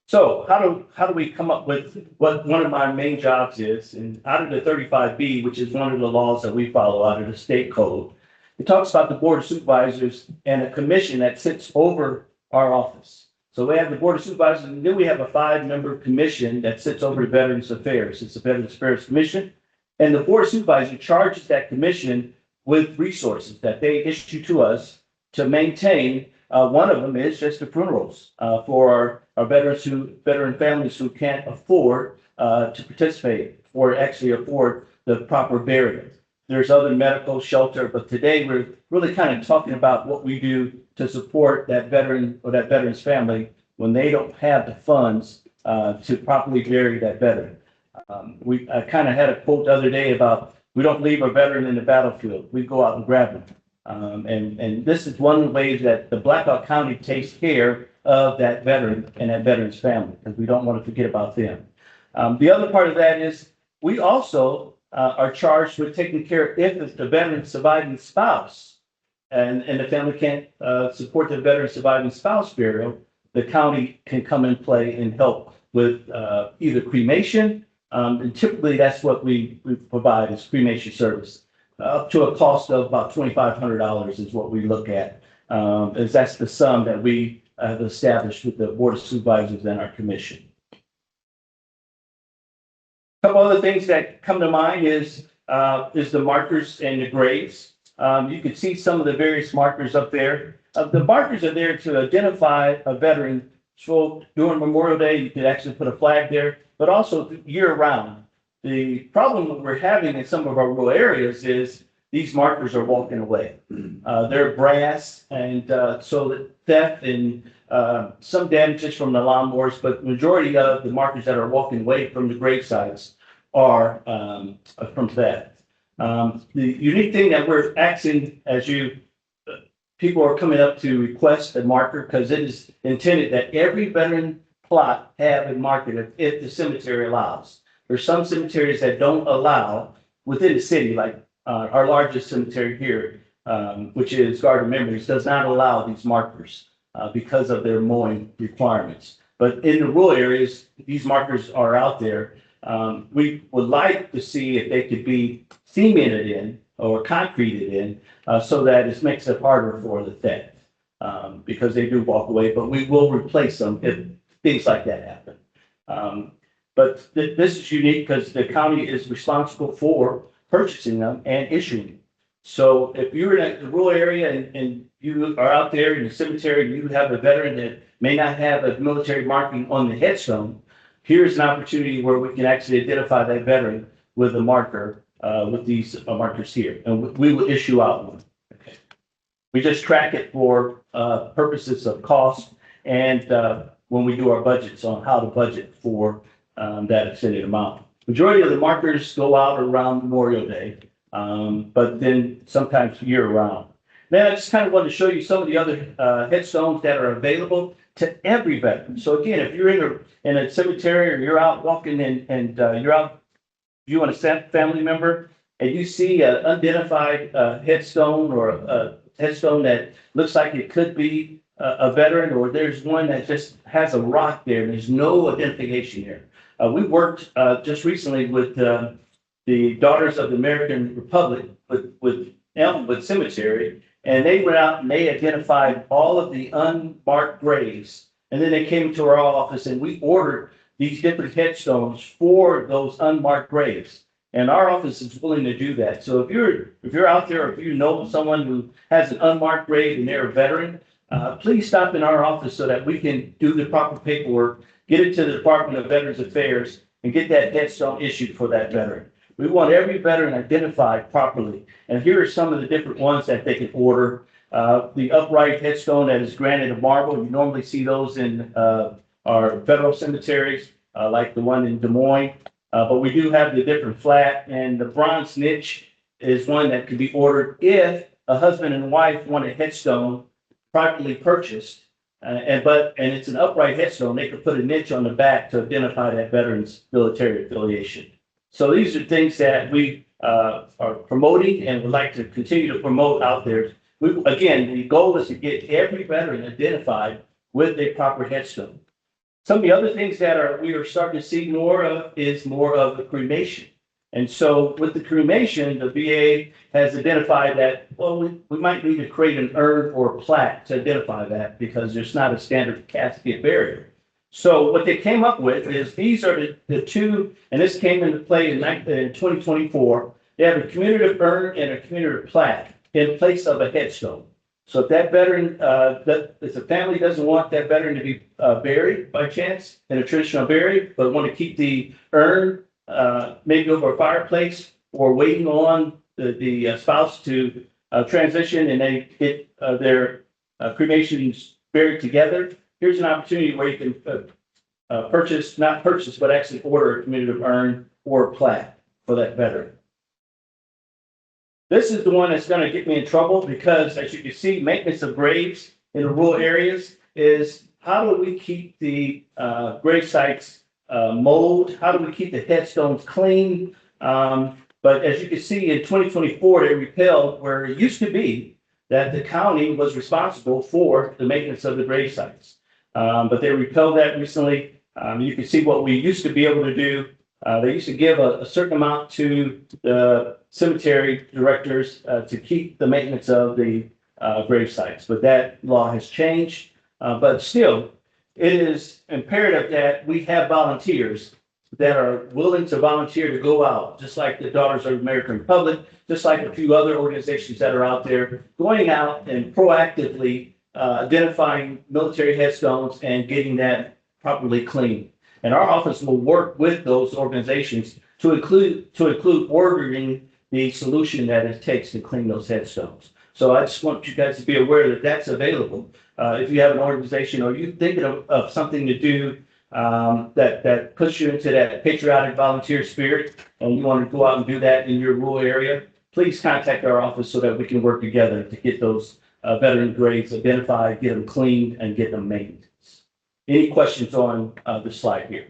So how do we come up with what one of my main jobs is? And out of the 35B, which is one of the laws that we follow out of the state code, it talks about the Board of Supervisors and a commission that sits over our office. So we have the Board of Supervisors, and then we have a 5-member commission that sits over the Veterans Affairs. It's the Veterans Affairs Commission. And the Board of Supervisors charges that commission with resources that they issue to us to maintain. One of them is just the funerals for our veteran families who can't afford to participate or actually afford the proper burial. There's other medical shelter, but today we're really kind of talking about what we do to support that veteran or that veteran's family when they don't have the funds to properly bury that veteran. I kind of had a quote the other day about, we don't leave a veteran in the battlefield, we go out and grab them. And this is one of the ways that the Blackhawk County takes care of that veteran and that veteran's family, because we don't want to forget about them. The other part of that is we also are charged with taking care of if the veteran's surviving spouse and the family can't support the veteran's surviving spouse burial, the county can come and play and help with either cremation, and typically that's what we provide is cremation service. Up to a cost of about $2,500 is what we look at, as that's the sum that we have established with the Board of Supervisors and our commission. A couple other things that come to mind is the markers and the graves. You can see some of the various markers up there. The markers are there to identify a veteran. So during Memorial Day, you could actually put a flag there, but also year round. The problem that we're having in some of our rural areas is these markers are walking away. They're brass, and so the theft and some damages from the lawnmowers, but the majority of the markers that are walking away from the grave sites are from theft. The unique thing that we're asking as people are coming up to request a marker, because it is intended that every veteran plot have a marker if the cemetery allows. There's some cemeteries that don't allow within the city, like our largest cemetery here, which is Garden Memories, does not allow these markers because of their mowing requirements. But in the rural areas, these markers are out there. We would like to see if they could be cemented in or concreted in so that it makes it harder for the theft because they do walk away, but we will replace them if things like that happen. But this is unique because the county is responsible for purchasing them and issuing them. So if you're in a rural area and you are out there in the cemetery, and you have a veteran that may not have a military marking on the headstone, here's an opportunity where we can actually identify that veteran with a marker, with these markers here, and we will issue out one. Okay. We just track it for purposes of cost and when we do our budgets on how to budget for that extended amount. Majority of the markers go out around Memorial Day, but then sometimes year round. Then I just kind of wanted to show you some of the other headstones that are available to every veteran. So again, if you're in a cemetery or you're out walking and you're out viewing a family member and you see an unidentified headstone or a headstone that looks like it could be a veteran, or there's one that just has a rock there and there's no identification there. We worked just recently with the Daughters of the American Republic with Elmwood Cemetery, and they went out and they identified all of the unmarked graves. And then they came to our office and we ordered these different headstones for those unmarked graves. And our office is willing to do that. So if you're out there, or if you know someone who has an unmarked grave and they're a veteran, please stop in our office so that we can do the proper paperwork, get it to the Department of Veterans Affairs, and get that headstone issued for that veteran. We want every veteran identified properly. And here are some of the different ones that they can order. The upright headstone that is granite of marble, you normally see those in our federal cemeteries, like the one in Des Moines. But we do have the different flat, and the bronze niche is one that can be ordered if a husband and wife want a headstone privately purchased. And it's an upright headstone. They could put a niche on the back to identify that veteran's military affiliation. So these are things that we are promoting and would like to continue to promote out there. Again, the goal is to get every veteran identified with a proper headstone. Some of the other things that we are starting to see more of is more of the cremation. And so with the cremation, the VA has identified that, well, we might need to create an urn or a plaque to identify that because there's not a standard casket barrier. So what they came up with is these are the two, and this came into play in 2024. They have a commemorative urn and a commemorative plaque in place of a headstone. So if that veteran, if the family doesn't want that veteran to be buried by chance in a traditional burial, but want to keep the urn maybe over a fireplace or waiting on the spouse to transition and they get their cremations buried together, here's an opportunity where you can not purchase, but actually order a commemorative urn or a plaque for that veteran. This is the one that's going to get me in trouble because, as you can see, maintenance of graves in the rural areas is how do we keep the grave sites mowed? How do we keep the headstones clean? But as you can see, in 2024, they repealed where it used to be that the county was responsible for the maintenance of the grave sites. But they repealed that recently. You can see what we used to be able to do. They used to give a certain amount to the cemetery directors to keep the maintenance of the grave sites, but that law has changed. But still, it is imperative that we have volunteers that are willing to volunteer to go out, just like the Daughters of the American Republic, just like a few other organizations that are out there, going out and proactively identifying military headstones and getting that properly cleaned. And our office will work with those organizations to include ordering the solution that it takes to clean those headstones. So I just want you guys to be aware that that's available. If you have an organization or you're thinking of something to do that puts you into that patriotic volunteer spirit and you want to go out and do that in your rural area, please contact our office so that we can work together to get those veteran graves identified, get them cleaned, and get them maintained. Any questions on the slide here?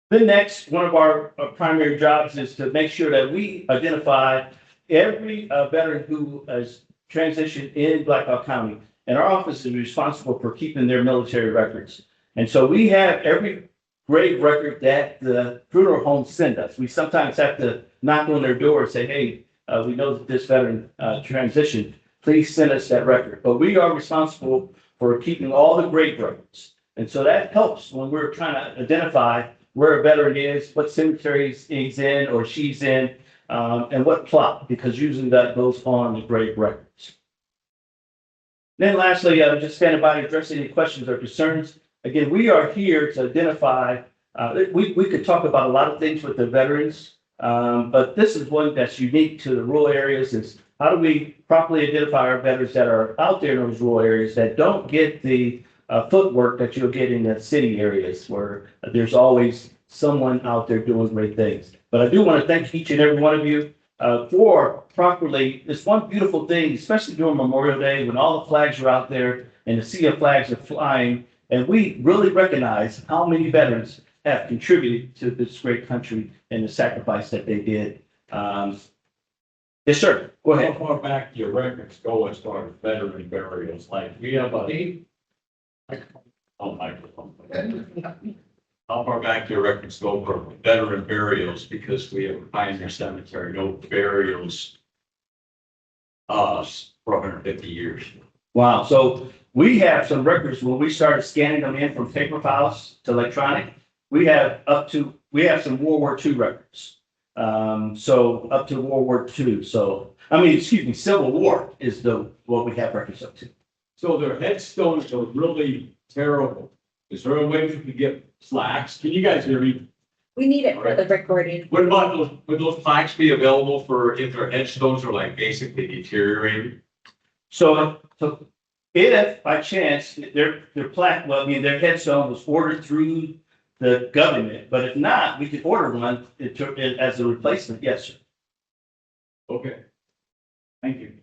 Then next, one of our primary jobs is to make sure that we identify every veteran who has transitioned in Black Hawk County. And our office is responsible for keeping their military records. And so we have every grave record that the funeral homes send us. We sometimes have to knock on their door and say, hey, we know that this veteran transitioned. Please send us that record. But we are responsible for keeping all the grave records. And so that helps when we're trying to identify where a veteran is, what cemeteries he's in or she's in. and what plot, because usually that goes on the grave records. Then lastly, just standing by to address any questions or concerns. Again, we are here to identify, we could talk about a lot of things with the veterans, but this is one that's unique to the rural areas is how do we properly identify our veterans that are out there in those rural areas that don't get the footwork that you'll get in the city areas where there's always someone out there doing great things. But I do want to thank each and every one of you for properly, it's one beautiful thing, especially during Memorial Day, when all the flags are out there and the sea of flags are flying. And we really recognize how many veterans have contributed to this great country and the sacrifice that they did. Yes, sir. Go ahead. How far back do your records go as far as veteran burials? Like, we have microphone. How far back do your records go for veteran burials? Because we have a Pioneer Cemetery, no burials for 150 years. Wow. So we have some records when we started scanning them in from paper files to electronic. We have some World War II records. So up to World War II. So, Civil War is what we have records up to. So their headstones are really terrible. Is there a way we can get plaques? Can you guys hear me? We need it for the recording. What about would those plaques be available for if their headstones are like basically deteriorating? So if by chance their plaque, their headstone was ordered through the government, but if not, we could order one as a replacement. Yes, sir. Okay. Thank you.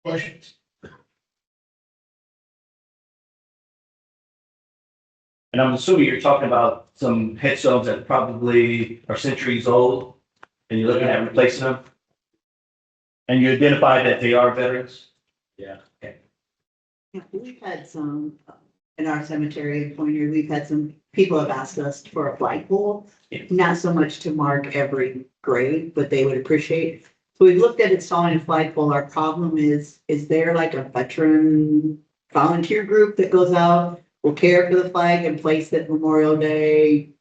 Questions? And I'm assuming you're talking about some headstones that probably are centuries old, and you're looking at replacing them? And you identify that they are veterans? Yeah. Okay. Yeah, we've had some, in our cemetery in Pointer, we've had some people have asked us for a flagpole. Not so much to mark every grave, but they would appreciate. So we've looked at installing a flagpole. Our problem is there like a veteran volunteer group that goes out, will care for the flag and place it Memorial Day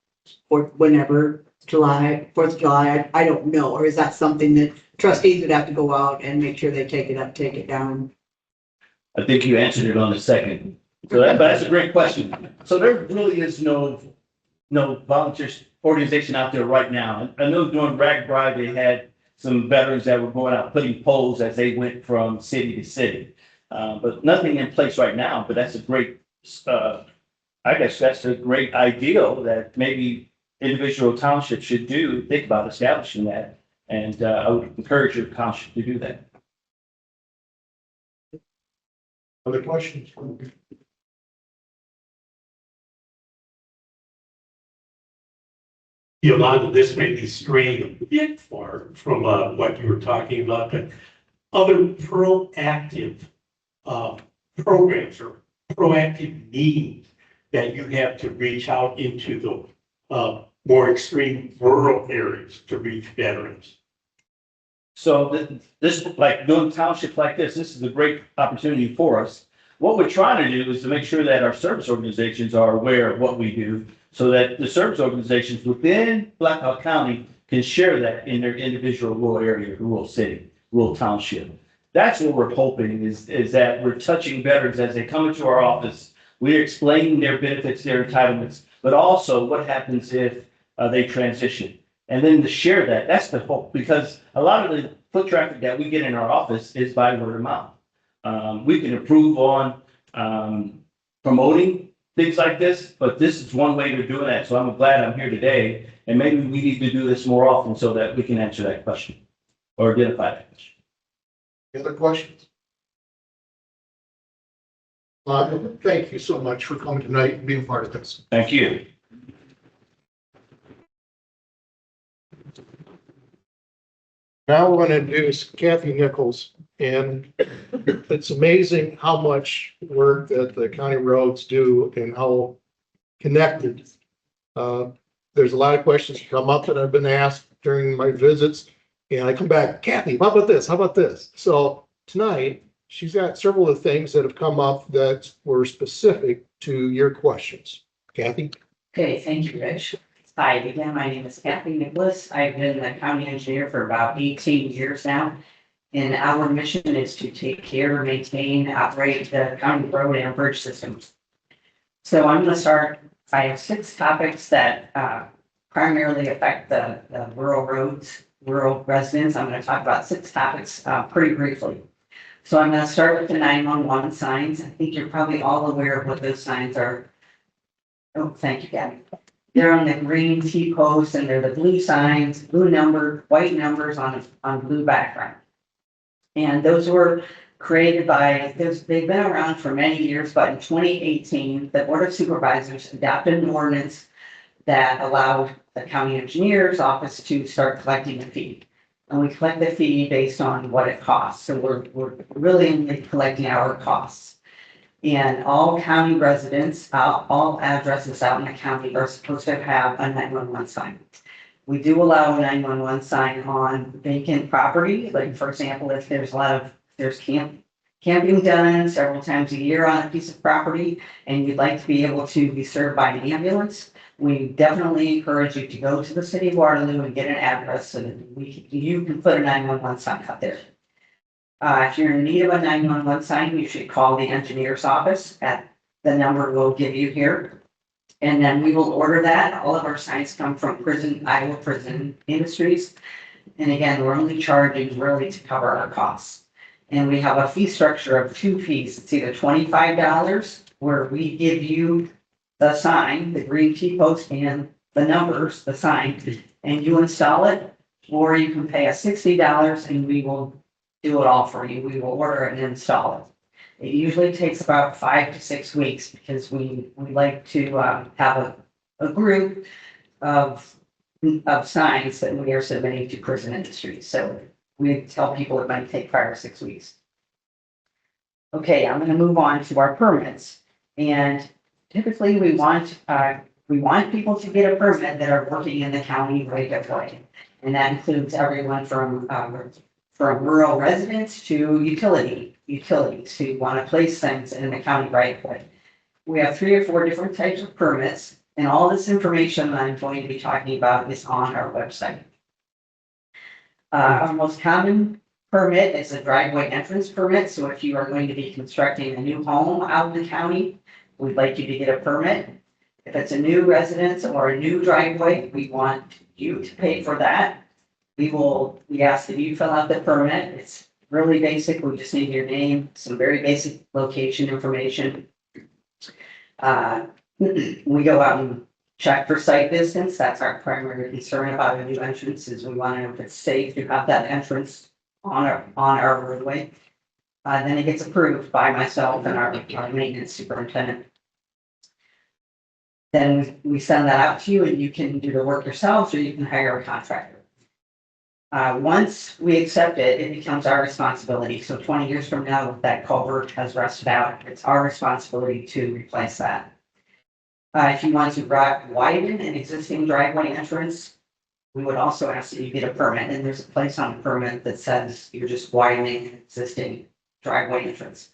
or whenever, July, 4th of July, I don't know. Or is that something that trustees would have to go out and make sure they take it up, take it down? I think you answered it on the second. So but that's a great question. So there really is no volunteer organization out there right now. I know during Rag Bride, they had some veterans that were going out putting poles as they went from city to city. But nothing in place right now, but that's a great, I guess that's a great ideal that maybe individual townships should think about establishing that. And I would encourage your township to do that. Other questions? Yolanda, this may be straying a bit far from what you were talking about, but other proactive programs or proactive needs that you have to reach out into the more extreme rural areas to reach veterans. So this, like doing townships like this is a great opportunity for us. What we're trying to do is to make sure that our service organizations are aware of what we do so that the service organizations within Black Hawk County can share that in their individual rural area, rural city, rural township. That's what we're hoping is that we're touching veterans as they come into our office. We're explaining their benefits, their entitlements, but also what happens if they transition. And then to share that, that's the hope, because a lot of the foot traffic that we get in our office is by word of mouth. We can improve on promoting things like this, but this is one way to do that. So I'm glad I'm here today, and maybe we need to do this more often so that we can answer that question or identify that question. Any other questions? Thank you so much for coming tonight and being part of this. Thank you. Now we're going to introduce Kathy Nichols, and it's amazing how much work that the county roads do and how connected. There's a lot of questions that come up that I've been asked during my visits, and I come back, Kathy, how about this? How about this? So tonight, she's got several of the things that have come up that were specific to your questions. Kathy? Okay, thank you, Rich. Hi, again, my name is Kathy Nicholas. I've been a county engineer for about 18 years now. And our mission is to take care, maintain, operate the county road and bridge systems. So I'm going to start, I have 6 topics that primarily affect the rural roads, rural residents. I'm going to talk about 6 topics pretty briefly. So I'm going to start with the 911 signs. I think you're probably all aware of what those signs are. Oh, thank you, Gabby. They're on the green T-posts and they're the blue signs, blue number, white numbers on blue background. And those were created by, they've been around for many years, but in 2018, the Board of Supervisors adopted an ordinance that allowed the county engineer's office to start collecting a fee. And we collect the fee based on what it costs. So we're really only collecting our costs. And all county residents, all addresses out in the county are supposed to have a 911 sign. We do allow a 911 sign on vacant property, like for example, if there's camping done several times a year on a piece of property, and you'd like to be able to be served by an ambulance, we definitely encourage you to go to the city of Waterloo and get an address so that you can put a 911 sign out there. If you're in need of a 911 sign, you should call the engineer's office at the number we'll give you here. And then we will order that. All of our signs come from Iowa Prison Industries. And again, we're only charging really to cover our costs. And we have a fee structure of 2 fees. It's either $25 where we give you the sign, the green T-post and the numbers, the sign, and you install it, or you can pay us $60 and we will do it all for you. We will order it and install it. It usually takes about 5 to 6 weeks because we like to have a group of signs that we are submitting to prison industries. So we tell people it might take 5 or 6 weeks. Okay, I'm going to move on to our permits. And typically we want people to get a permit that are working in the county right of way. And that includes everyone from rural residents to utilities who want to place things in the county right of way. We have 3 or 4 different types of permits, and all this information that I'm going to be talking about is on our website. Our most common permit is a driveway entrance permit. So if you are going to be constructing a new home out in the county, we'd like you to get a permit. If it's a new residence or a new driveway, we want you to pay for that. We ask that you fill out the permit. It's really basic. We just need your name, some very basic location information. We go out and check for site distance. That's our primary concern about a new entrance, is we want to know if it's safe to have that entrance on our roadway. Then it gets approved by myself and our maintenance superintendent. Then we send that out to you and you can do the work yourself or you can hire a contractor. Once we accept it, it becomes our responsibility. So 20 years from now, if that culvert has rusted out, it's our responsibility to replace that. If you want to widen an existing driveway entrance, we would also ask that you get a permit. And there's a place on the permit that says you're just widening an existing driveway entrance.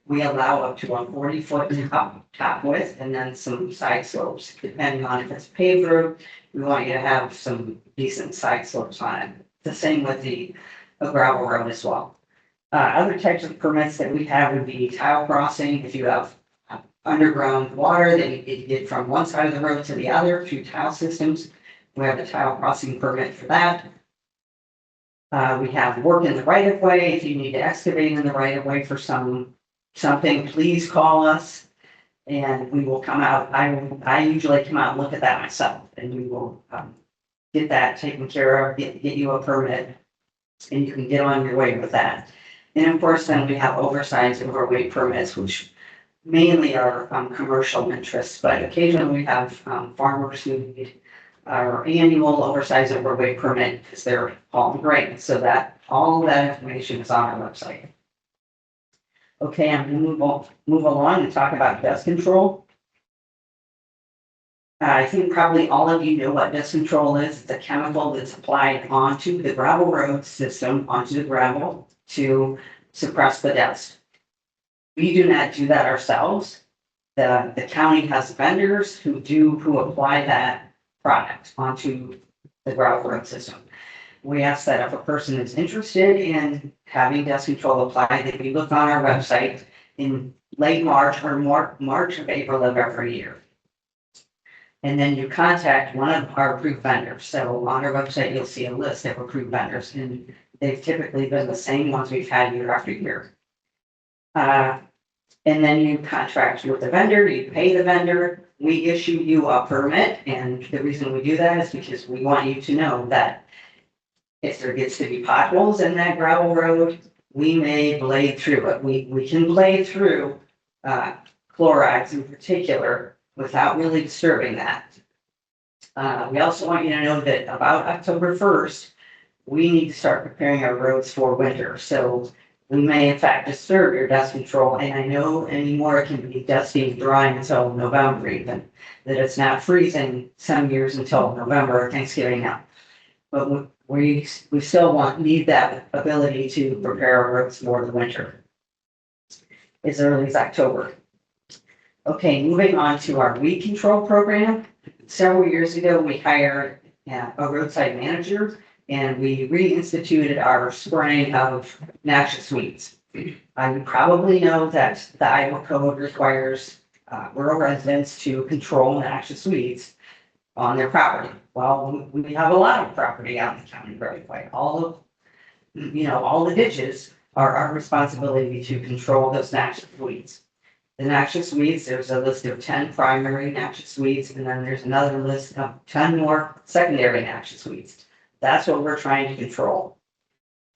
We allow up to a 40-foot top width and then some side slopes, depending on if it's paved road. We want you to have some decent side slopes on it. The same with a gravel road as well. Other types of permits that we have would be tile crossing. If you have underground water that you get from one side of the road to the other through tile systems, we have a tile crossing permit for that. We have work in the right of way. If you need to excavate in the right of way for something, please call us and we will come out. I usually come out and look at that myself, and we will get that taken care of, get you a permit, and you can get on your way with that. And of course, then we have oversized overweight permits, which mainly are commercial interests, but occasionally we have farmers who need our annual oversized overweight permit because they're hauling grain. So that all that information is on our website. Okay, I'm going to move along and talk about dust control. I think probably all of you know what dust control is. It's a chemical that's applied onto the gravel road system, onto the gravel to suppress the dust. We do not do that ourselves. The county has vendors who apply that product onto the gravel road system. We ask that if a person is interested in having dust control applied, that you look on our website in late March or March of April of every year. And then you contact one of our approved vendors. So on our website, you'll see a list of approved vendors, and they've typically been the same ones we've had year after year. And then you contract with the vendor, you pay the vendor, we issue you a permit, and the reason we do that is because we want you to know that if there gets to be potholes in that gravel road, we may blade through it. We can blade through chlorides in particular without really disturbing that. We also want you to know that about October 1st, we need to start preparing our roads for winter. So we may in fact disturb your dust control, and I know anymore it can be dusty and dry until November even, that it's not freezing some years until November or Thanksgiving now. But we still need that ability to prepare our roads for the winter as early as October. Okay, moving on to our weed control program. Several years ago, we hired a roadside manager, and we reinstituted our spraying of noxious weeds. You probably know that the Iowa code requires rural residents to control noxious weeds on their property. Well, we have a lot of property out in the county right. All the ditches are our responsibility to control those noxious weeds. The noxious weeds, there's a list of 10 primary noxious weeds, and then there's another list of 10 more secondary noxious weeds. That's what we're trying to control.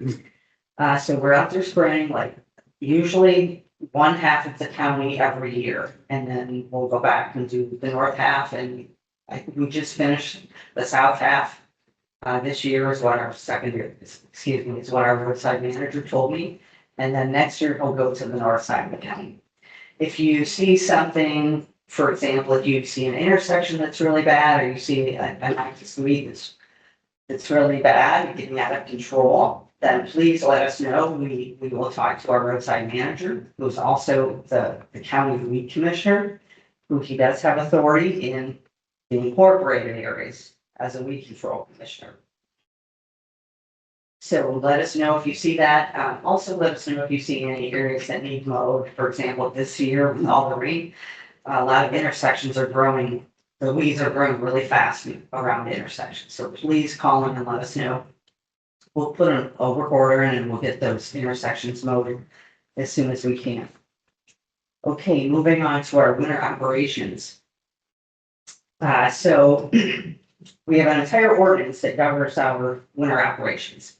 So we're out there spraying like usually one half of the county every year, and then we'll go back and do the north half, and we just finished the south half this year is what our is what our roadside manager told me, and then next year he'll go to the north side of the county. If you see something, for example, if you see an intersection that's really bad, or you see a noxious weed that's really bad, getting out of control, then please let us know. We will talk to our roadside manager, who's also the county weed commissioner, who he does have authority in the incorporated areas as a weed control commissioner. So let us know if you see that. Also let us know if you see any areas that need mowed. For example, this year with all the rain, a lot of intersections are growing. The weeds are growing really fast around intersections. So please call in and let us know. We'll put a work order in and we'll get those intersections mowed as soon as we can. Okay, moving on to our winter operations. So we have an entire ordinance that governs our winter operations.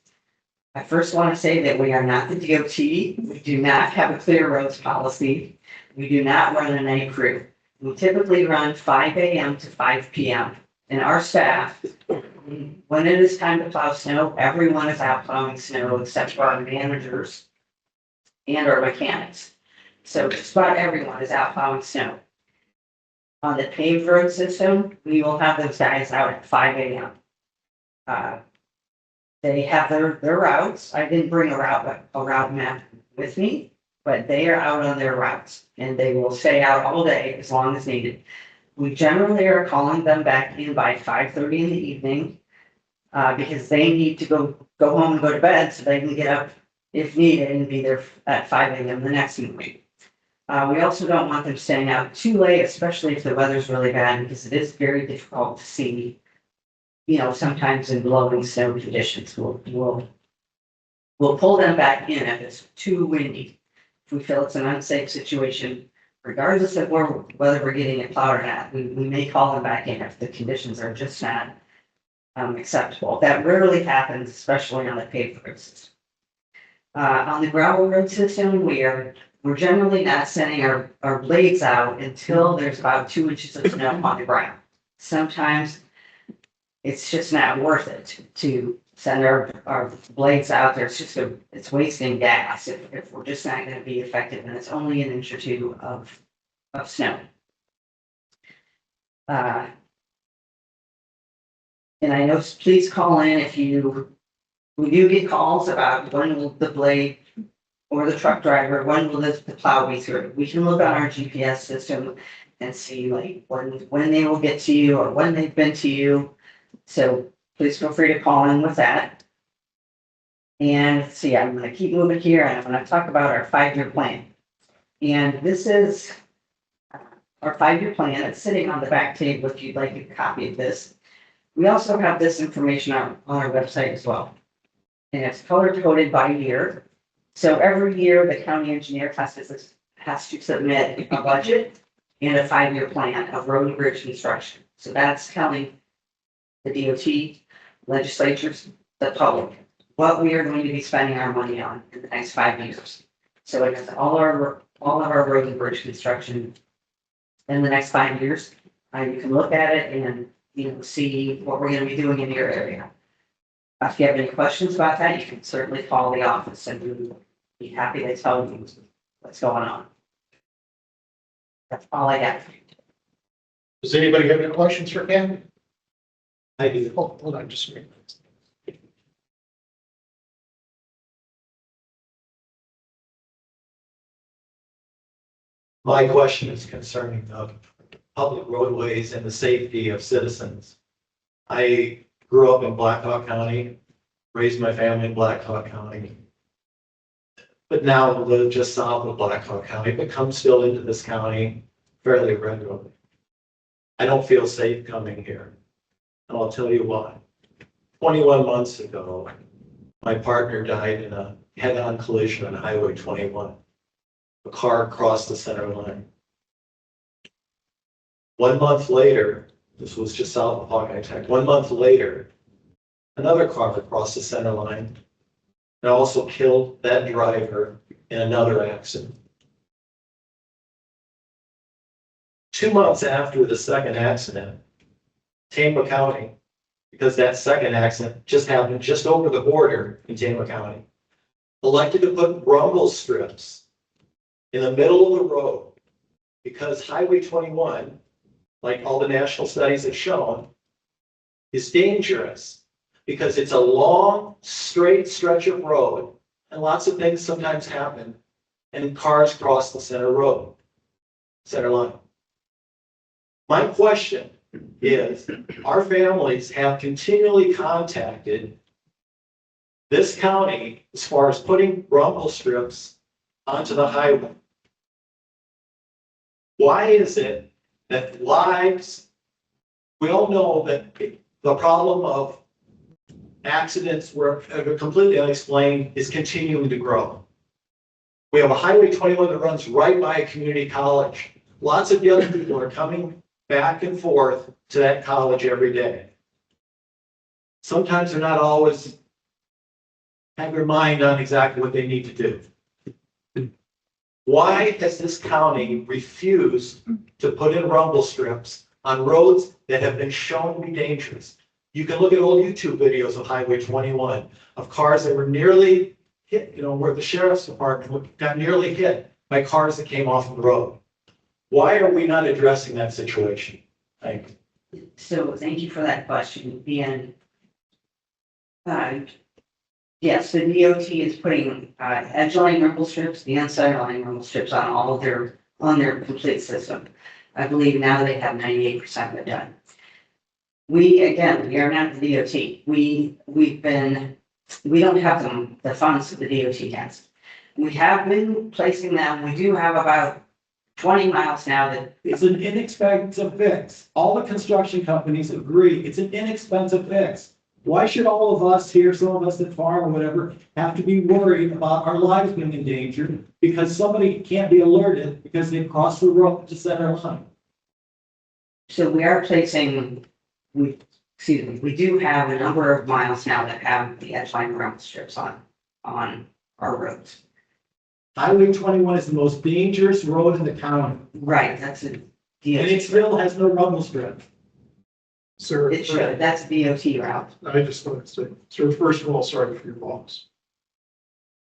I first want to say that we are not the DOT. We do not have a clear roads policy. We do not run a night crew. We typically run 5 a.m. to 5 p.m. And our staff, when it is time to plow snow, everyone is out plowing snow except for our managers and our mechanics. So just about everyone is out plowing snow. On the paved road system, we will have those guys out at 5 a.m. They have their routes. I didn't bring a route map with me, but they are out on their routes and they will stay out all day as long as needed. We generally are calling them back in by 5:30 in the evening because they need to go home and go to bed so they can get up if needed and be there at 5 a.m. the next morning. We also don't want them staying out too late, especially if the weather's really bad, because it is very difficult to see. Sometimes in blowing snow conditions, we'll pull them back in if it's too windy. If we feel it's an unsafe situation, regardless of whether we're getting it plowed or not, we may call them back in if the conditions are just not acceptable. That rarely happens, especially on the paved road system. On the gravel road system, we're generally not sending our blades out until there's about 2 inches of snow on the ground. Sometimes it's just not worth it to send our blades out there. It's wasting gas if we're just not going to be effective, and it's only an inch or two of snow. And I know, please call in if we do get calls about when will the blade or the truck driver, when will the plow be through. We can look on our GPS system and see like when they will get to you or when they've been to you. So please feel free to call in with that. And see, I'm gonna keep moving here and I'm gonna talk about our 5-year plan. And this is our 5-year plan. It's sitting on the back table if you'd like a copy of this. We also have this information on our website as well. And it's color coded by year. So every year, the county engineer has to submit a budget and a 5-year plan of road and bridge construction. So that's telling the DOT, legislatures, the public, what we are going to be spending our money on in the next 5 years. So it has all of our road and bridge construction in the next 5 years. You can look at it and, see what we're gonna be doing in your area. If you have any questions about that, you can certainly call the office and we'll be happy to tell you what's going on. That's all I got. Does anybody have any questions for Ken? I do. Oh, hold on just a minute. My question is concerning public roadways and the safety of citizens. I grew up in Blackhawk County, raised my family in Blackhawk County, but now live just south of Blackhawk County, but come still into this county fairly regularly. I don't feel safe coming here, and I'll tell you why. 21 months ago, my partner died in a head-on collision on Highway 21. A car crossed the center line. 1 month later, this was just south of Hawkeye Tech. 1 month later, another car crossed the center line and also killed that driver in another accident. 2 months after the second accident, Tama County, because that second accident just happened just over the border in Tama County, elected to put rumble strips in the middle of the road because Highway 21, like all the national studies have shown, is dangerous because it's a long, straight stretch of road and lots of things sometimes happen and cars cross the center line. My question is, our families have continually contacted this county as far as putting rumble strips onto the highway. Why is it that lives, we all know that the problem of accidents were completely unexplained is continuing to grow. We have a Highway 21 that runs right by a community college. Lots of young people are coming back and forth to that college every day. Sometimes they're not always have their mind on exactly what they need to do. Why has this county refused to put in rumble strips on roads that have been shown to be dangerous? You can look at old YouTube videos of Highway 21 of cars that were nearly hit, where the sheriff's department got nearly hit by cars that came off the road. Why are we not addressing that situation? Thank you. So thank you for that question. And yes, the DOT is putting edge line rumble strips and side line rumble strips on their complete system. I believe now they have 98% of it done. We are not the DOT. We don't have the funds that the DOT has. We have been placing them. We do have about 20 miles now that. It's an inexpensive fix. All the construction companies agree it's an inexpensive fix. Why should all of us here, some of us that farm or whatever, have to be worried about our lives being endangered because somebody can't be alerted because they crossed the road to center line? So we are placing, we do have a number of miles now that have the edge line rumble strips on our roads. Highway 21 is the most dangerous road in the county. Right, that's a And it DOT. still has no rumble strip. Sir, It should, that's a DOT route. I just want to say, sir, first of all, sorry for your loss.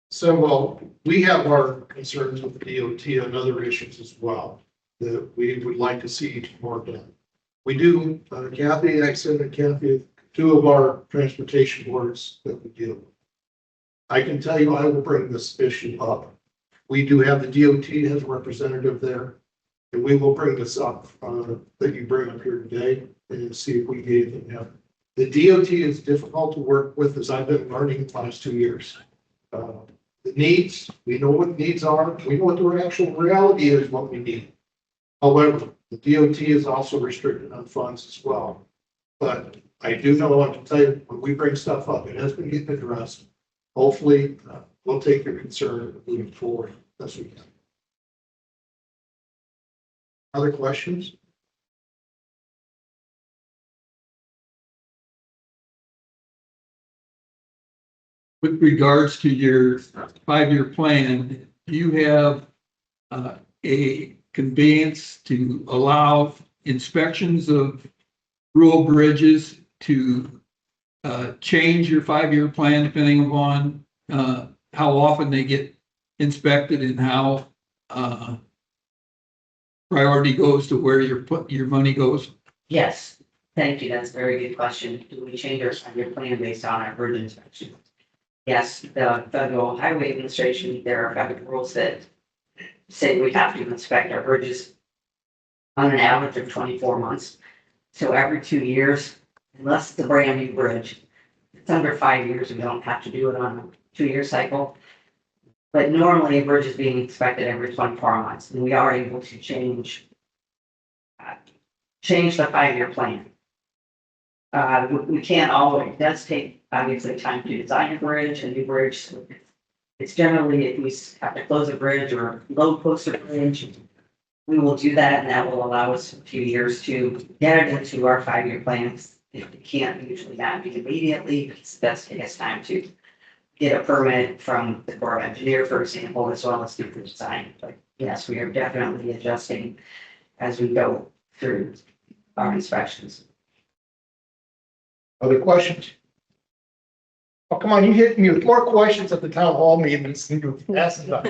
So, well, we have our concerns with the DOT on other issues as well, that we would like to see more done. We do, Kathy, I said to Kathy, 2 of our transportation boards that we deal with. I can tell you, I will bring this issue up. We do have the DOT has a representative there. And we will bring this up, that you bring up here today and see if we gave them, the DOT is difficult to work with, as I've been learning the last 2 years. The needs, we know what needs are, we know what the actual reality is, what we need. However, the DOT is also restricted on funds as well. But I do know what to tell you, when we bring stuff up, it has been getting addressed. Hopefully, we'll take your concern moving forward as we can. Other questions? With regards to your 5-year plan, do you have a conveyance to allow inspections of rural bridges to change your 5-year plan depending upon how often they get inspected and how priority goes to where your money goes? Yes, thank you. That's a very good question. Do we change our 5-year plan based on our bridge inspection? Yes, the Federal Highway Administration, there are federal rules that say we have to inspect our bridges on an average of 24 months. So every 2 years, unless it's a brand new bridge, it's under 5 years, we don't have to do it on a 2-year cycle. But normally a bridge is being inspected every 24 months, and we are able to change the 5-year plan. We can't always, it does take obviously time to design a bridge, a new bridge. So it's generally, if we have to close a bridge or low coaster bridge, we will do that, and that will allow us a few years to get it into our 5-year plans. If we can't usually not be immediately, it's best to take us time to get a permit from the Corps of Engineer, for example, as well as do the design. But yes, we are definitely adjusting as we go through our inspections. Other questions? Oh, come on, you hit me with more questions at the town hall meetings than you asked about.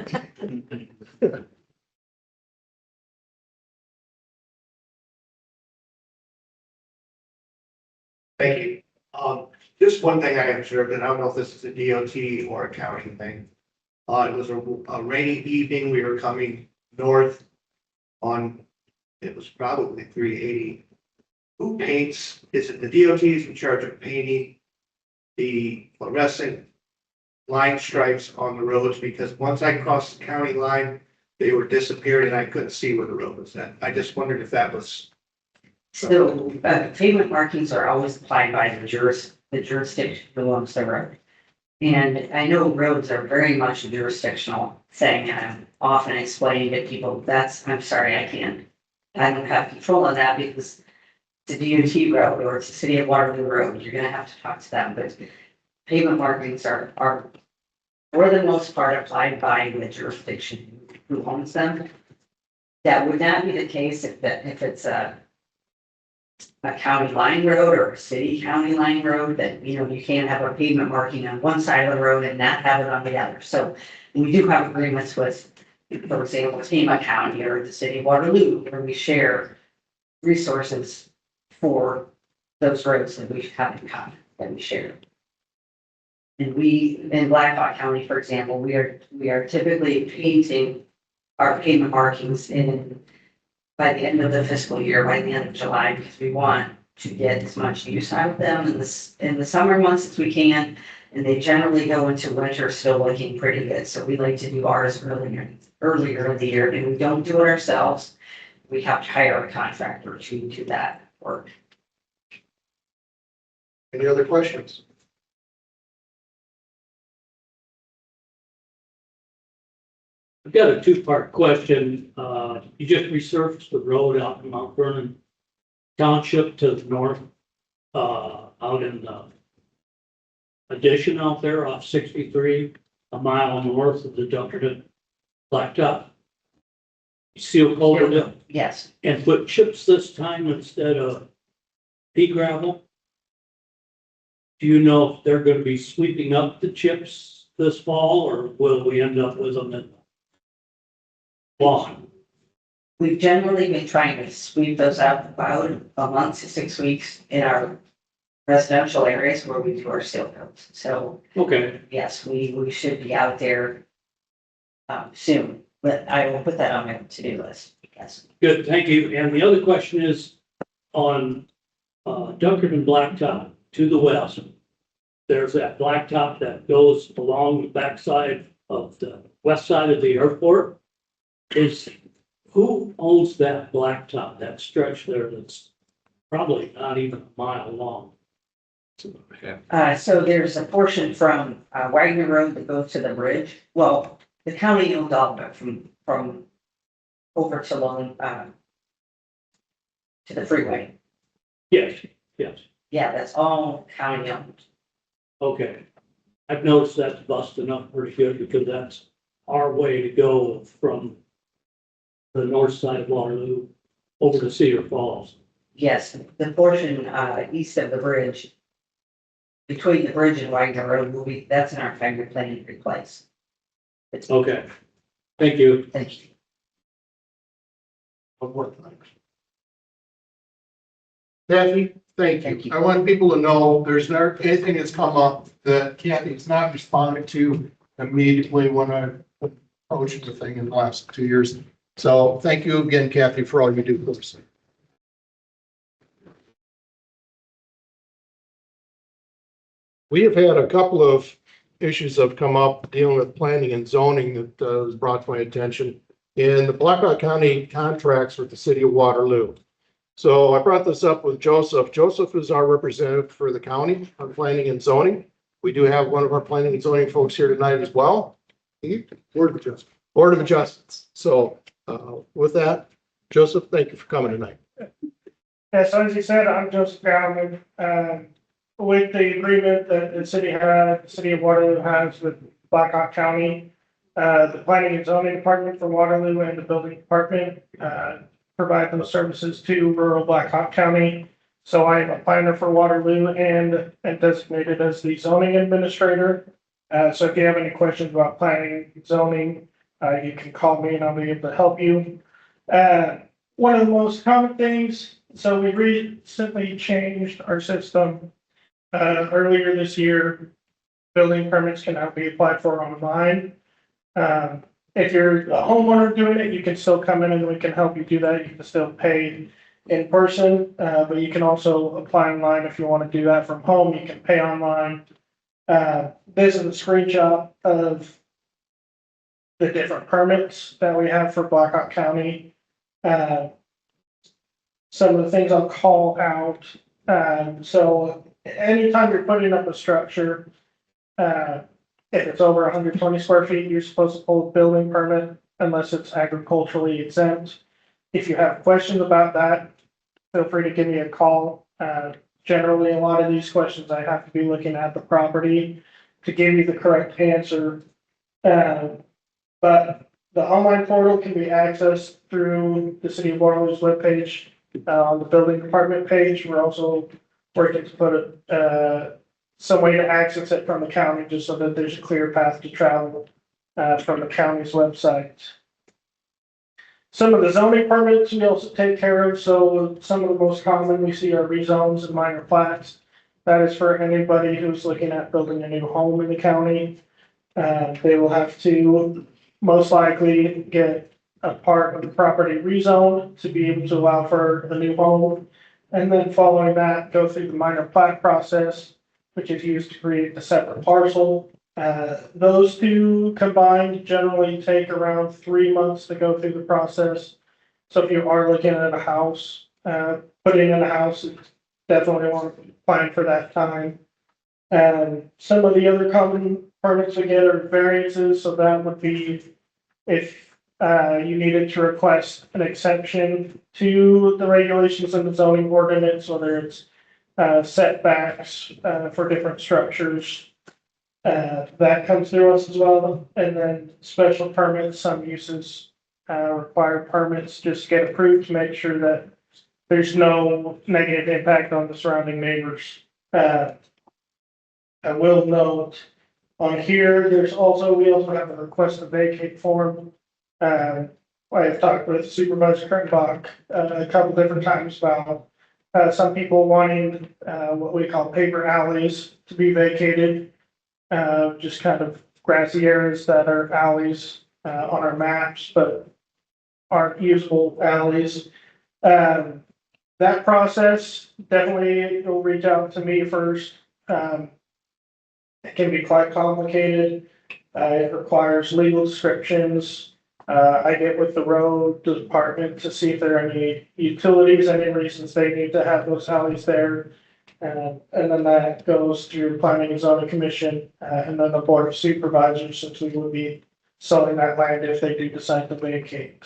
Thank you. Just one thing I observed, and I don't know if this is a DOT or a county thing. It was a rainy evening. We were coming north on, it was probably 380. Who paints? Is it the DOT is in charge of painting the fluorescent line stripes on the roads? Because once I crossed the county line, they were disappeared and I couldn't see where the road was at. I just wondered if that was. So pavement markings are always applied by the jurisdiction belongs to the road. And I know roads are very much a jurisdictional thing, and I'm often explaining to people, I'm sorry, I don't have control on that because it's a DOT road or it's a City of Waterloo road. You're gonna have to talk to them, but pavement markings are for the most part applied by the jurisdiction who owns them. That would not be the case if it's a county line road or a city county line road, that, you can't have a pavement marking on one side of the road and not have it on the other. So we do have agreements with, for example, Tama County or the City of Waterloo, where we share resources for those roads that we have in common, that we share. And in Blackhawk County, for example, we are typically painting our pavement markings by the end of the fiscal year, by the end of July, because we want to get as much use out of them in the summer months as we can. And they generally go into winter still looking pretty good. So we like to do ours earlier in the year, and we don't do it ourselves. We have to hire a contractor to do that work. Any other questions? I've got a 2-part question. You just resurfaced the road out in Mount Vernon Township to the north, out in the addition out there off 63, a mile north of the Dunkerton Blacktop. Seal coated it Yes. and put chips this time instead of pea gravel. Do you know if they're going to be sweeping up the chips this fall, or will we end up with them in lawn? We've generally been trying to sweep those up about a month to 6 weeks in our residential areas where we do our seal coats. So Okay, yes, we should be out there soon, but I will put that on my to-do list. Yes. Good, thank you. And the other question is on Duncan and Blacktop to the west. There's that blacktop that goes along the backside of the west side of the airport. Who owns that blacktop, that stretch there that's probably not even a mile long? So there's a portion from Wagner Road that goes to the bridge. Well, the county owns all of it from over to Lone, to the freeway. Yes, yes, Yeah, that's all county owned. okay. I've noticed that's busting up pretty good because that's our way to go from the north side of Waterloo over to Cedar Falls. Yes, the portion east of the bridge, between the bridge and Wagner Road will be, that's in our 5-year plan to replace. Okay, thank you. Thank you. Kathy, thank you. I want people to know there's not anything that's come up that Kathy has not responded to immediately when I approached the thing in the last 2 years. So thank you again, Kathy, for all you do for us. We have had a couple of issues that have come up dealing with planning and zoning that was brought to my attention in the Blackhawk County contracts with the city of Waterloo. So I brought this up with Joseph. Joseph is our representative for the county on planning and zoning. We do have one of our planning and zoning folks here tonight as well. Board of Adjustments. Board of Adjustments. So with that, Joseph, thank you for coming tonight. Yeah, so as you said, I'm Joseph Gallman. With the agreement that the city of Waterloo has with Blackhawk County, the planning and zoning department for Waterloo and the building department provide those services to rural Blackhawk County. So I am a planner for Waterloo and designated as the zoning administrator. So if you have any questions about planning and zoning, you can call me and I'll be able to help you. One of the most common things, so we recently changed our system earlier this year. Building permits can now be applied for online. If you're a homeowner doing it, you can still come in and we can help you do that. You can still pay in person, but you can also apply online if you want to do that from home. You can pay online. This is a screenshot of the different permits that we have for Blackhawk County. Some of the things I'll call out. So anytime you're putting up a structure, if it's over 120 square feet, you're supposed to pull a building permit unless it's agriculturally exempt. If you have questions about that, feel free to give me a call. Generally, a lot of these questions I have to be looking at the property to give you the correct answer. But the online portal can be accessed through the City of Waterloo's webpage. On the building department page, we're also working to put some way to access it from the county, just so that there's a clear path to travel from the county's website. Some of the zoning permits we also take care of. So some of the most common we see are rezones and minor plats. That is for anybody who's looking at building a new home in the county. They will have to most likely get a part of the property rezoned to be able to allow for a new home. And then following that, go through the minor plat process, which is used to create a separate parcel. Those two combined generally take around 3 months to go through the process. So if you are looking at a house, putting in a house, definitely want to plan for that time. Some of the other common permits we get are variances. So that would be if you needed to request an exception to the regulations in the zoning ordinance, whether it's setbacks for different structures. That comes through us as well. And then special permits, some uses require permits just to get approved to make sure that there's no negative impact on the surrounding neighbors. I will note on here, we also have a request to vacate form. I have talked with Supervisor Kurtenbach a couple different times about some people wanting what we call paper alleys to be vacated. Just kind of grassy areas that are alleys on our maps, but aren't usable alleys. That process, definitely you'll reach out to me first. It can be quite complicated. It requires legal descriptions. I get with the road department to see if there are any utilities, any reasons they need to have those alleys there. And then that goes through planning and zoning commission, and then the board of supervisors, since we would be selling that land if they do decide to vacate.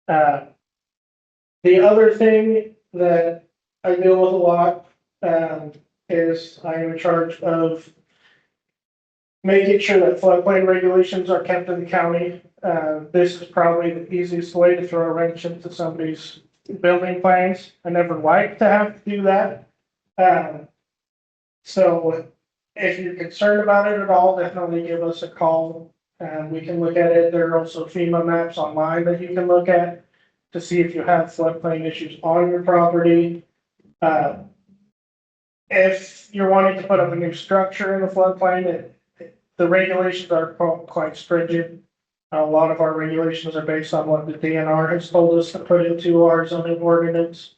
The other thing that I deal with a lot, is I am in charge of making sure that floodplain regulations are kept in the county. This is probably the easiest way to throw a wrench into somebody's building plans. I never like to have to do that. So if you're concerned about it at all, definitely give us a call and we can look at it. There are also FEMA maps online that you can look at to see if you have floodplain issues on your property. If you're wanting to put up a new structure in the floodplain, the regulations are quite stringent. A lot of our regulations are based on what the DNR has told us to put into our zoning ordinance.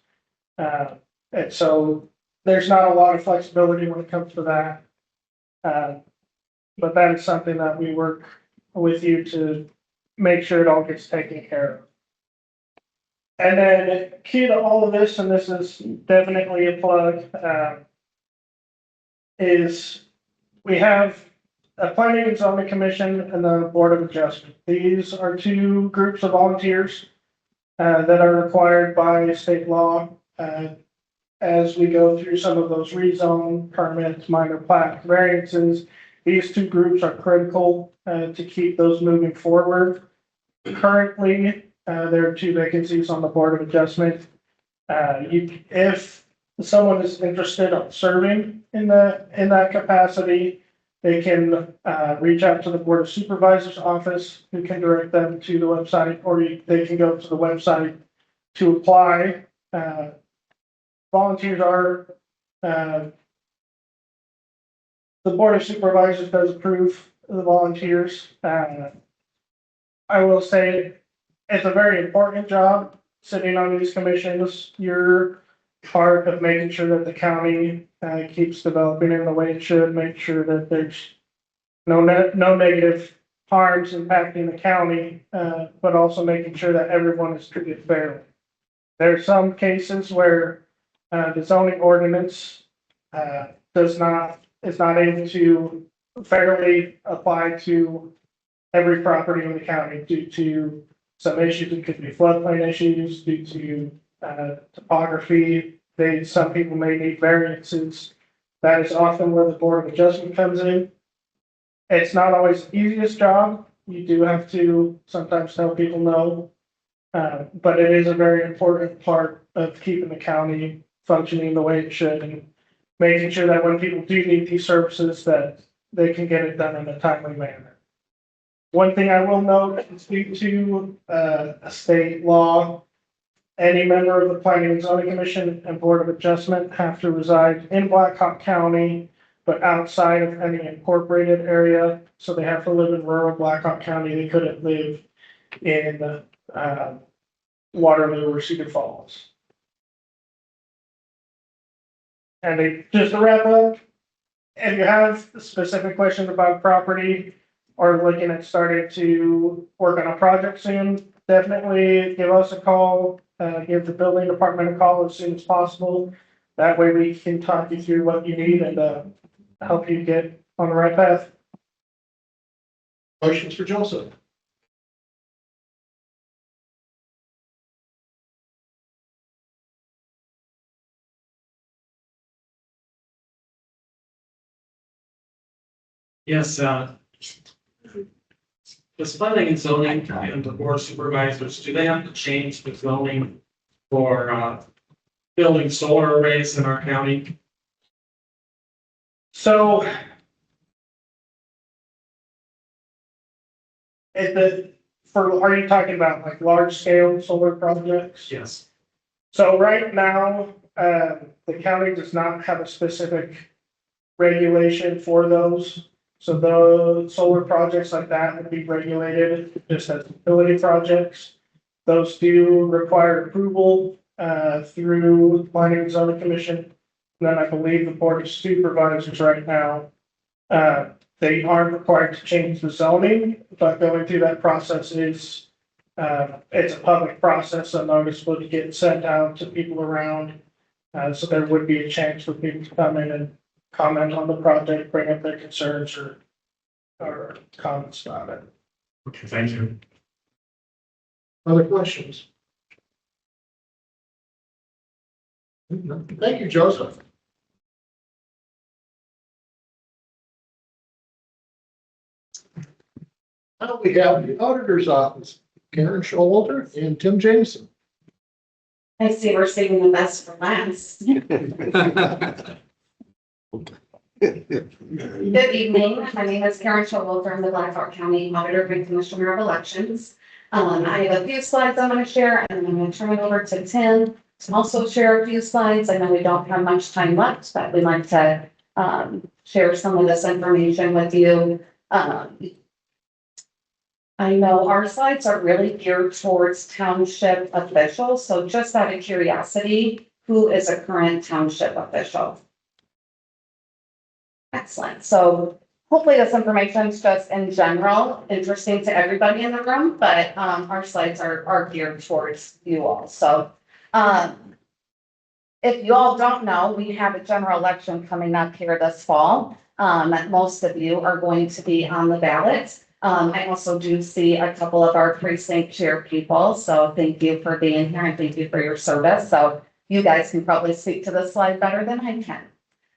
And so there's not a lot of flexibility when it comes to that. But that is something that we work with you to make sure it all gets taken care of. And then key to all of this, and this is definitely a plug, is we have a planning and zoning commission and the board of adjustment. These are two groups of volunteers that are required by state law as we go through some of those rezone permits, minor plat variances. These two groups are critical to keep those moving forward. Currently, there are 2 vacancies on the board of adjustment. If someone is interested in serving in that capacity, they can reach out to the Board of Supervisors office, who can direct them to the website, or they can go to the website to apply. Volunteers are, the Board of Supervisors does approve the volunteers. I will say it's a very important job sitting on these commissions. You're part of making sure that the county keeps developing in the way it should, make sure that there's no negative harms impacting the county, but also making sure that everyone is treated fairly. There are some cases where the zoning ordinance is not able to fairly apply to every property in the county due to some issues. It could be floodplain issues due to topography. Some people may need variances. That is often where the Board of Adjustment comes in. It's not always the easiest job. You do have to sometimes tell people no, but it is a very important part of keeping the county functioning the way it should and making sure that when people do need these services, that they can get it done in a timely manner. One thing I will note is due to a state law, any member of the Planning and Zoning Commission and Board of Adjustment have to reside in Black Hawk County, but outside of any incorporated area. So they have to live in rural Black Hawk County. They couldn't live in Waterloo or Cedar Falls. And just to wrap up, if you have specific questions about property or looking at starting to work on a project soon, definitely give us a call, give the building department a call as soon as possible. That way we can talk you through what you need and help you get on the right path. Questions for Joseph? Yes, does planning and zoning and the board of supervisors, do they have to change the zoning for building solar arrays in our county? So are you talking about like large scale solar projects? Yes. So right now, the county does not have a specific regulation for those. So the solar projects like that would be regulated just as utility projects. Those do require approval through the Planning and Zoning Commission. And then I believe the Board of Supervisors right now, they aren't required to change the zoning, but going through that process is, it's a public process, so notice would get sent out to people around. So there would be a chance for people to come in and comment on the project, bring up their concerns or comments about it. Okay, thank you. Other questions? Thank you, Joseph. Now we have the auditor's office, Karen Showalter and Tim Jameson. I see we're saving the best for last. Good evening. My name is Karen Showalter. I'm the Blackhawk County Auditor and Commissioner of Elections. I have a few slides I'm going to share, and I'm going to turn it over to Tim to also share a few slides. I know we don't have much time left, but we'd like to share some of this information with you. I know our slides are really geared towards township officials, so just out of curiosity, who is a current township official? Excellent. So hopefully this information is just in general interesting to everybody in the room, but our slides are geared towards you all. So if you all don't know, we have a general election coming up here this fall. Most of you are going to be on the ballot. I also do see a couple of our precinct chair people, so thank you for being here and thank you for your service. So you guys can probably speak to this slide better than I can.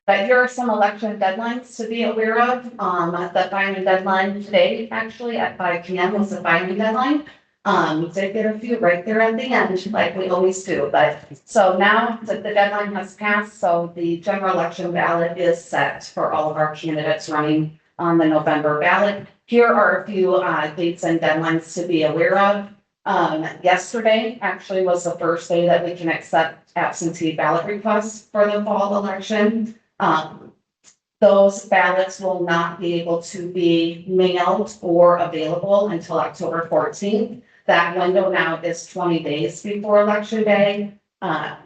But here are some election deadlines to be aware of. The filing deadline today, actually at 5 p.m. was the filing deadline. We did get a few right there at the end, like we always do. But so now that the deadline has passed, so the general election ballot is set for all of our candidates running on the November ballot. Here are a few dates and deadlines to be aware of. Yesterday actually was the first day that we can accept absentee ballot requests for the fall election. Those ballots will not be able to be mailed or available until October 14th. That window now is 20 days before election day. I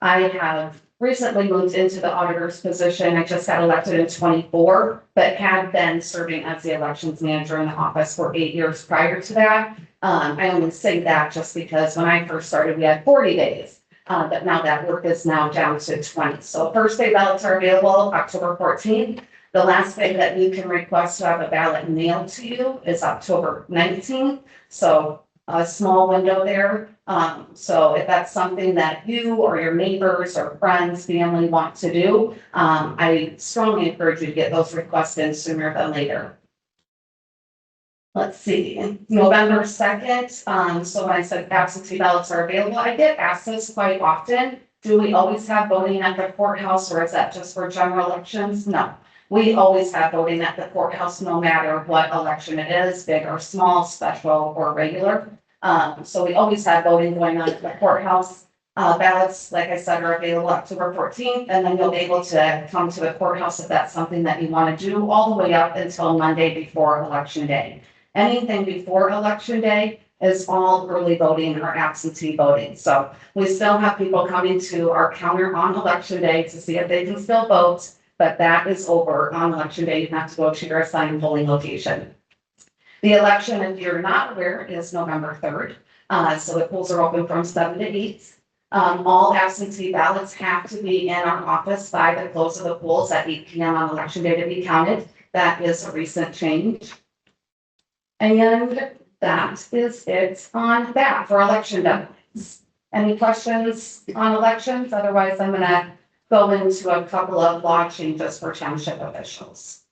have recently moved into the auditor's position. I just got elected in 24, but had been serving as the elections manager in the office for 8 years prior to that. I only say that just because when I first started, we had 40 days. But now that work is now down to 20. So first day ballots are available October 14th. The last day that you can request to have a ballot mailed to you is October 19th. So a small window there. So if that's something that you or your neighbors or friends, family want to do, I strongly encourage you to get those requests in sooner than later. Let's see, November 2nd. So when I said absentee ballots are available, I get asked this quite often. Do we always have voting at the courthouse, or is that just for general elections? No. We always have voting at the courthouse, no matter what election it is, big or small, special or regular. So we always have voting going on at the courthouse. Ballots, like I said, are available October 14th, and then you'll be able to come to the courthouse if that's something that you want to do, all the way up until Monday before election day. Anything before election day is all early voting or absentee voting. So we still have people coming to our counter on election day to see if they can still vote, but that is over on election day. You have to go to your assigned polling location. The election, if you're not aware, is November 3rd. So the polls are open from 7 to 8. All absentee ballots have to be in our office by the close of the polls at 8 p.m. on election day to be counted. That is a recent change. And that is it on that for election deadlines. Any questions on elections? Otherwise, I'm going to go into a couple of law changes for township officials.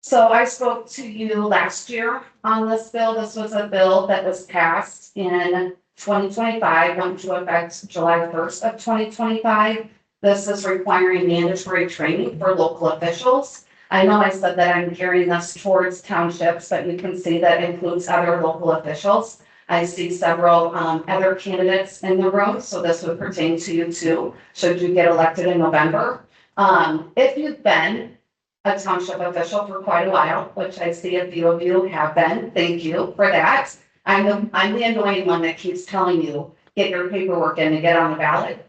So I spoke to you last year on this bill. This was a bill that was passed in 2025, went into effect July 1st of 2025. This is requiring mandatory training for local officials. I know I said that I'm gearing this towards townships, but you can see that includes other local officials. I see several other candidates in the room, so this would pertain to you too, should you get elected in November. If you've been a township official for quite a while, which I see a few of you have been. Thank you for that. I'm the annoying one that keeps telling you, get your paperwork in and get on the ballot.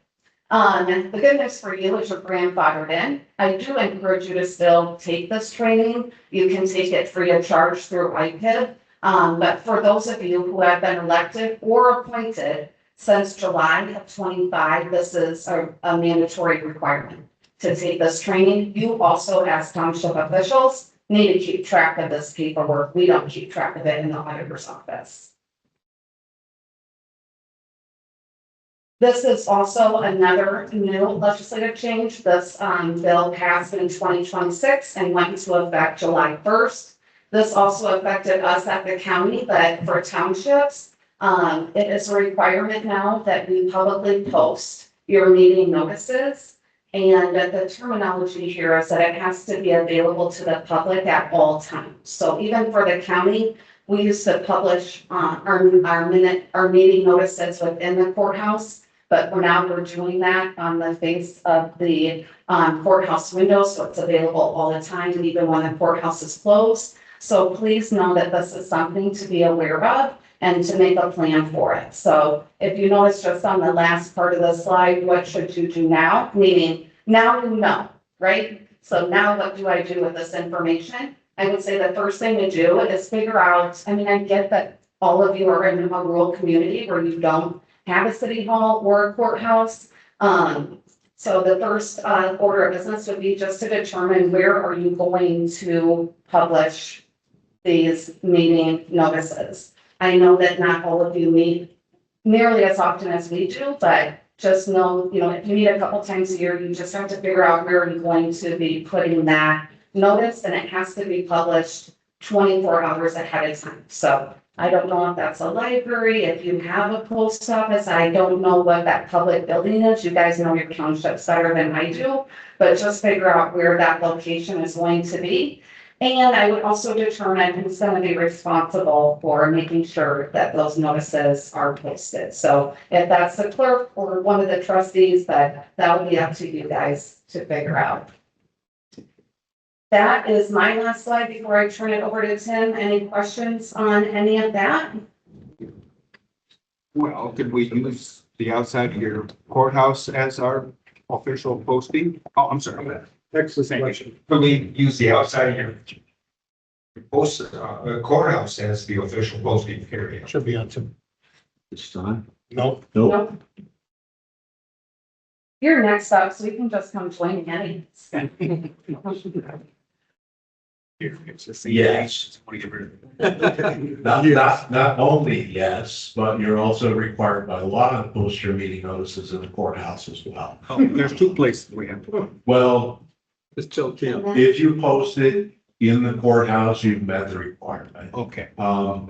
The good news for you is you're grandfathered in. I do encourage you to still take this training. You can take it free of charge through IPIB. But for those of you who have been elected or appointed since July of 25, this is a mandatory requirement to take this training. You also, as township officials, need to keep track of this paperwork. We don't keep track of it in the auditor's office. This is also another new legislative change. This bill passed in 2026 and went into effect July 1st. This also affected us at the county, but for townships, it is a requirement now that we publicly post your meeting notices. And the terminology here is that it has to be available to the public at all times. So even for the county, we used to publish our meeting notices within the courthouse, but now we're doing that on the face of the courthouse window, so it's available all the time, even when the courthouse is closed. So please know that this is something to be aware of and to make a plan for it. So if you notice just on the last part of the slide, what should you do now? Meaning, now you know, right? So now what do I do with this information? I would say the first thing to do is figure out, I mean, I get that all of you are in a rural community where you don't have a city hall or a courthouse. So the first order of business would be just to determine where are you going to publish these meeting notices. I know that not all of you meet nearly as often as we do, but just know, if you meet a couple times a year, you just have to figure out where you're going to be putting that notice, and it has to be published 24 hours ahead of time. So I don't know if that's a library, if you have a post office, I don't know what that public building is. You guys know your townships better than I do, but just figure out where that location is going to be. And I would also determine who's going to be responsible for making sure that those notices are posted. So if that's the clerk or one of the trustees, that will be up to you guys to figure out. That is my last slide before I turn it over to Tim. Any questions on any of that? Well, could we use the outside of your courthouse as our official posting? Oh, I'm sorry. Excellent question. Could we use the outside of your courthouse as the official posting period? Should be on Tim. This time? Nope. Nope. You're next up, so you can just come join me. Yes. Not only yes, but you're also required by law to post your meeting notices in the courthouse as well. Oh, there's two places we have to. Well, Just tell Tim. if you post it in the courthouse, you've met the requirement. Okay.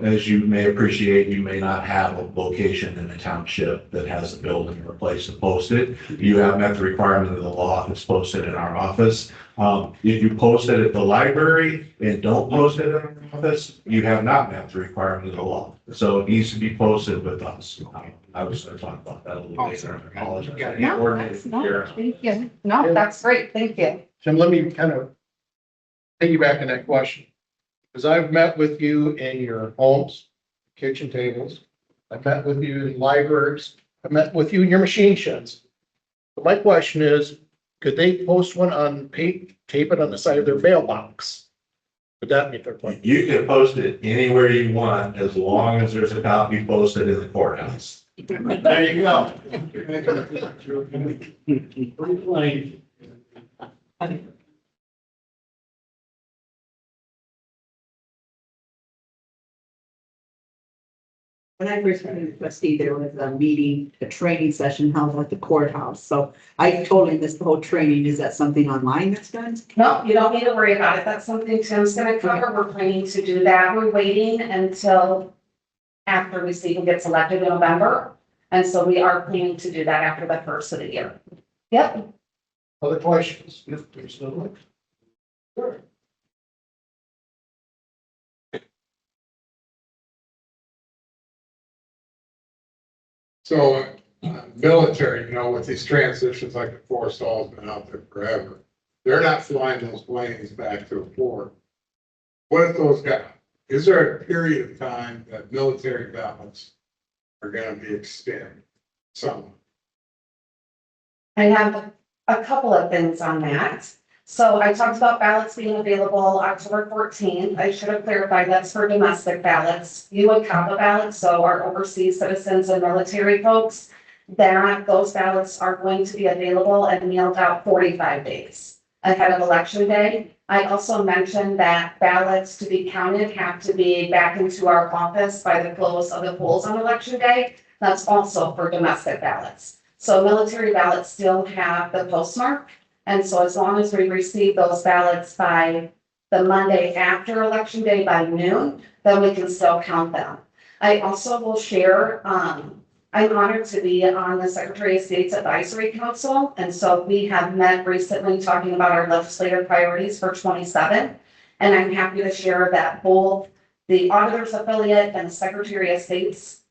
As you may appreciate, you may not have a location in a township that has a building or a place to post it. You have met the requirement of the law if it's posted in our office. If you post it at the library and don't post it in our office, you have not met the requirement of the law. So it needs to be posted with us. I was going to talk about that a little later. I apologize. Thank you. No, that's great. Thank you. Tim, let me kind of piggyback on that question. Because I've met with you in your homes, kitchen tables. I've met with you in libraries. I've met with you in your machine sheds. But my question is, could they post one on tape it on the side of their mailbox? Would that meet their point? You can post it anywhere you want as long as there's a copy posted in the courthouse. There you go. When I first became a trustee, there was a training session held at the courthouse. So I totally missed the whole training. Is that something online that's done? No, you don't need to worry about it. That's something Tim's gonna cover. We're planning to do that. We're waiting until after we see who gets elected in November. And so we are planning to do that after the first of the year. Yep. Other questions? Yes, there's no. Sure. So, military, with these transitions, like the Forstall's been out there forever. they're not flying those planes back to the floor. What if those guys, is there a period of time that military ballots are gonna be extended? Some. I have a couple of things on that. So I talked about ballots being available October 14th. I should have clarified that's for domestic ballots. UNCAPA ballots, so our overseas citizens and military folks, those ballots are going to be available and mailed out 45 days ahead of election day. I also mentioned that ballots to be counted have to be back into our office by the close of the polls on election day. That's also for domestic ballots. So military ballots still have the postmark. And so as long as we receive those ballots by the Monday after election day by noon, then we can still count them. I also will share, I'm honored to be on the Secretary of State's Advisory Council. And so we have met recently talking about our legislative priorities for 27. And I'm happy to share that both the Auditor's Affiliate and the Secretary of State's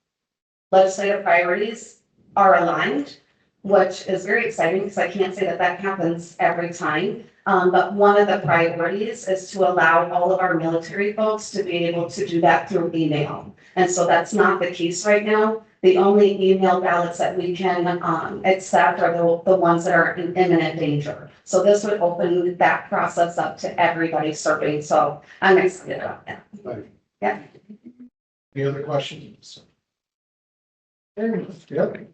legislative priorities are aligned, which is very exciting because I can't say that that happens every time. But one of the priorities is to allow all of our military folks to be able to do that through email. And so that's not the case right now. The only email ballots that we can accept are the ones that are in imminent danger. So this would open that process up to everybody serving. So I'm excited about that. Yeah. Any other questions? Yep.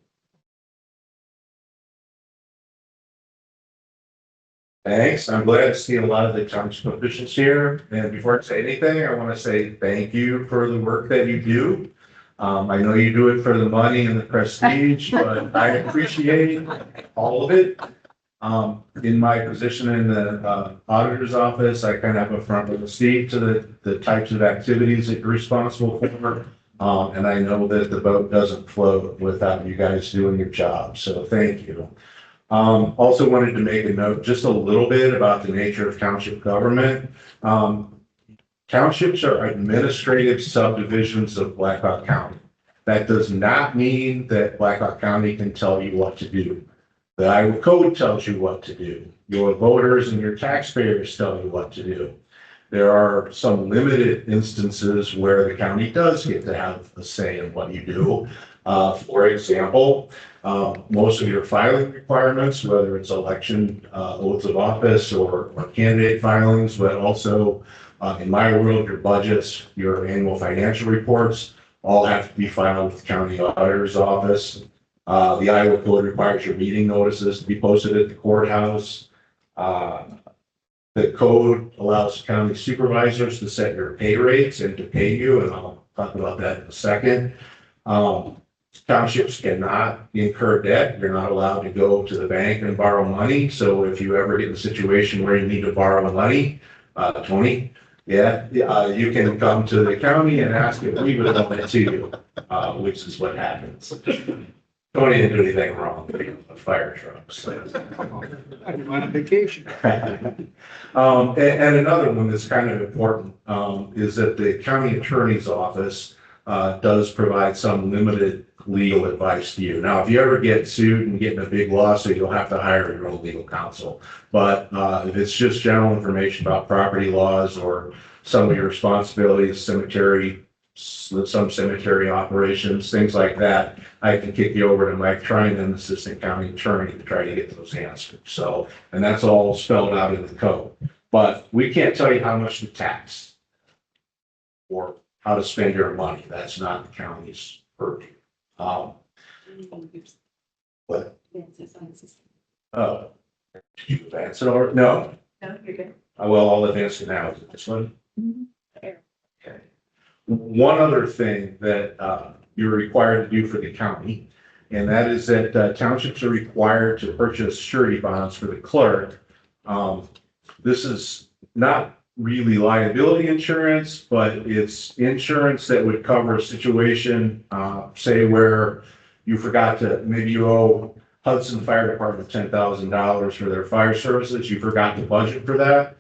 Thanks. I'm glad to see a lot of the township officials here. And before I say anything, I want to say thank you for the work that you do. I know you do it for the money and the prestige, but I appreciate all of it. In my position in the auditor's office, I kind of have a front row seat to the types of activities that you're responsible for. And I know that the boat doesn't float without you guys doing your job. So thank you. Also wanted to make a note just a little bit about the nature of township government. Townships are administrative subdivisions of Blackhawk County. That does not mean that Blackhawk County can tell you what to do. The Iowa Code tells you what to do. Your voters and your taxpayers tell you what to do. There are some limited instances where the county does get to have a say in what you do. For example, most of your filing requirements, whether it's election oaths of office or candidate filings, but also in my world, your budgets, your annual financial reports, all have to be filed with the county auditor's office. The Iowa Code requires your meeting notices to be posted at the courthouse. The code allows county supervisors to set your pay rates and to pay you, and I'll talk about that in a second. Townships cannot incur debt. You're not allowed to go to the bank and borrow money. So if you ever get in a situation where you need to borrow money, Tony, you can come to the county and ask if we would loan it to you, which is what happens. Tony didn't do anything wrong, but he was a fire truck. So. I'm on a vacation. And another one that's kind of important is that the county attorney's office does provide some limited legal advice to you. Now, if you ever get sued and get in a big lawsuit, you'll have to hire your own legal counsel. But if it's just general information about property laws or some of your responsibilities, some cemetery operations, things like that, I can kick you over to Mike Trinan, assistant county attorney, to try to get those answered. So, and that's all spelled out in the code. But we can't tell you how much to tax or how to spend your money. That's not the county's purview. What? Oh, did you advance it over? No. No, you're good. Well, I'll advance it now. Is it this one? Okay. One other thing that you're required to do for the county, and that is that townships are required to purchase surety bonds for the clerk. This is not really liability insurance, but it's insurance that would cover a situation, say where you forgot to, maybe you owe Hudson Fire Department $10,000 for their fire services. You forgot to budget for that.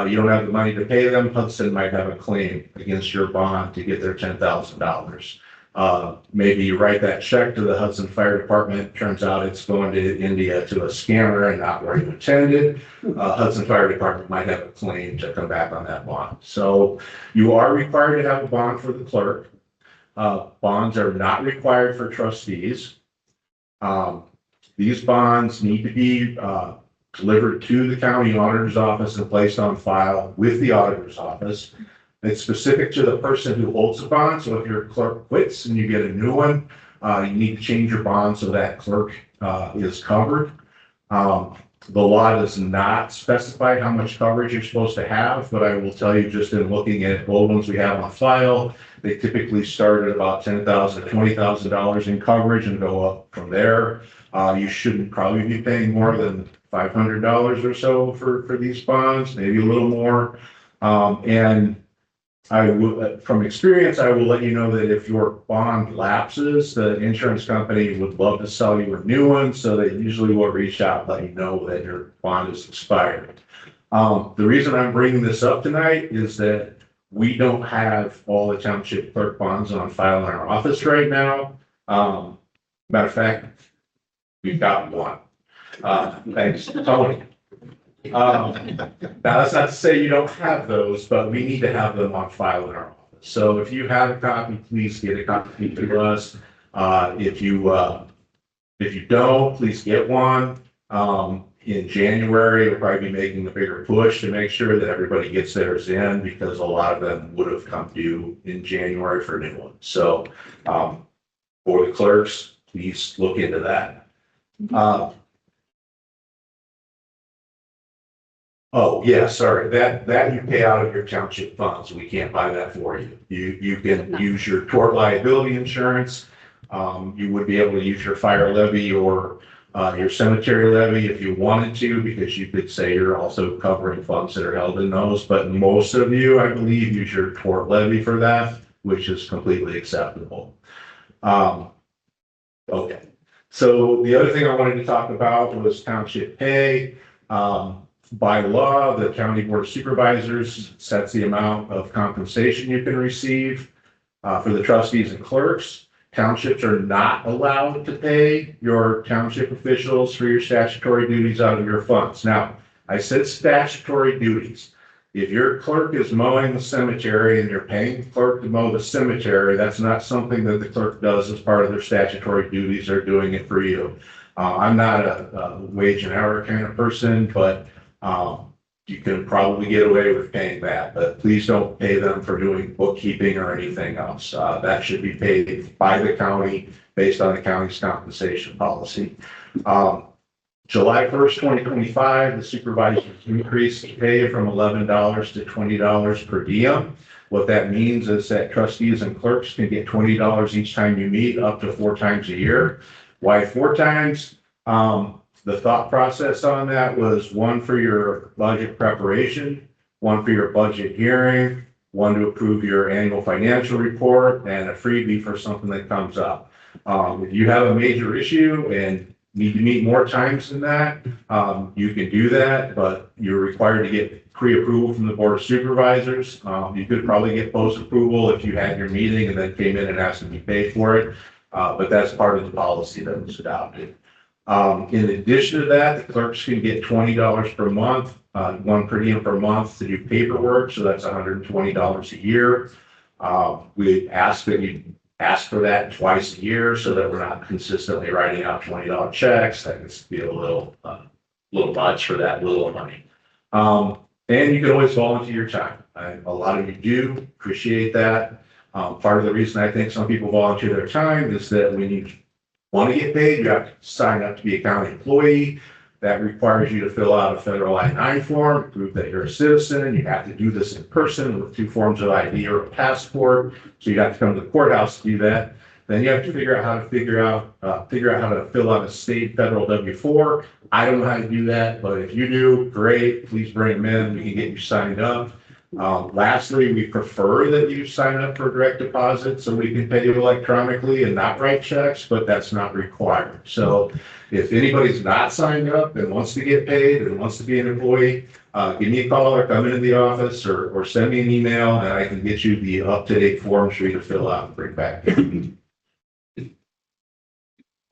You don't have the money to pay them. Hudson might have a claim against your bond to get their $10,000. Maybe you write that check to the Hudson Fire Department, turns out it's going to India to a scammer and not where you intended. Hudson Fire Department might have a claim to come back on that bond. So you are required to have a bond for the clerk. Bonds are not required for trustees. These bonds need to be delivered to the county auditor's office and placed on file with the auditor's office. It's specific to the person who holds the bond. So if your clerk quits and you get a new one, you need to change your bond so that clerk is covered. The law does not specify how much coverage you're supposed to have, but I will tell you, just in looking at old ones we have on file, they typically start at about $10,000 to $20,000 in coverage and go up from there. You shouldn't probably be paying more than $500 or so for these bonds, maybe a little more. And I will, from experience, I will let you know that if your bond lapses, the insurance company would love to sell you a new one, so they usually will reach out, let you know that your bond is expired. The reason I'm bringing this up tonight is that we don't have all the township clerk bonds on file in our office right now. Matter of fact, we've got one. Thanks, Tony. Now, that's not to say you don't have those, but we need to have them on file in our office. So if you have a copy, please get a copy to us. If you don't, please get one. In January, we'll probably be making a bigger push to make sure that everybody gets theirs in, because a lot of them would have come due in January for new ones. So for the clerks, please look into that. Oh, yeah, sorry, that you pay out of your township funds. We can't buy that for you. You can use your tort liability insurance. You would be able to use your fire levy or your cemetery levy if you wanted to, because you could say you're also covering funds that are held in those. But most of you, I believe, use your tort levy for that, which is completely acceptable. Okay, so the other thing I wanted to talk about was township pay. By law, the county board of supervisors sets the amount of compensation you can receive for the trustees and clerks. Townships are not allowed to pay your township officials for your statutory duties out of your funds. Now, I said statutory duties. If your clerk is mowing the cemetery and you're paying the clerk to mow the cemetery, that's not something that the clerk does as part of their statutory duties. They're doing it for you. I'm not a wage and hour kind of person, but you can probably get away with paying that, but please don't pay them for doing bookkeeping or anything else. That should be paid by the county based on the county's compensation policy. July 1st, 2025, the supervisors increased pay from $11 to $20 per diem. What that means is that trustees and clerks can get $20 each time you meet, up to 4 times a year. Why 4 times? The thought process on that was 1 for your budget preparation, 1 for your budget hearing, 1 to approve your annual financial report, and a freebie for something that comes up. If you have a major issue and need to meet more times than that, you can do that, but you're required to get pre-approval from the board of supervisors. You could probably get post-approval if you had your meeting and then came in and asked to be paid for it, but that's part of the policy that was adopted. In addition to that, the clerks can get $20 per month, 1 per diem per month to do paperwork, so that's $120 a year. We ask that you ask for that twice a year so that we're not consistently writing out $20 checks. That can be a little much for that little money. And you can always volunteer your time. A lot of you do appreciate that. Part of the reason I think some people volunteer their time is that when you want to get paid, you have to sign up to be a county employee. That requires you to fill out a federal I-9 form, prove that you're a citizen. You have to do this in person with 2 forms of ID or a passport. So you have to come to the courthouse to do that. Then you have to figure out how to fill out a state federal W-4. I don't know how to do that, but if you do, great. Please bring them in. We can get you signed up. Lastly, we prefer that you sign up for direct deposit so we can pay you electronically and not write checks, but that's not required. So if anybody's not signed up and wants to get paid and wants to be an employee, give me a call or come into the office or send me an email and I can get you the up-to-date forms for you to fill out and bring back.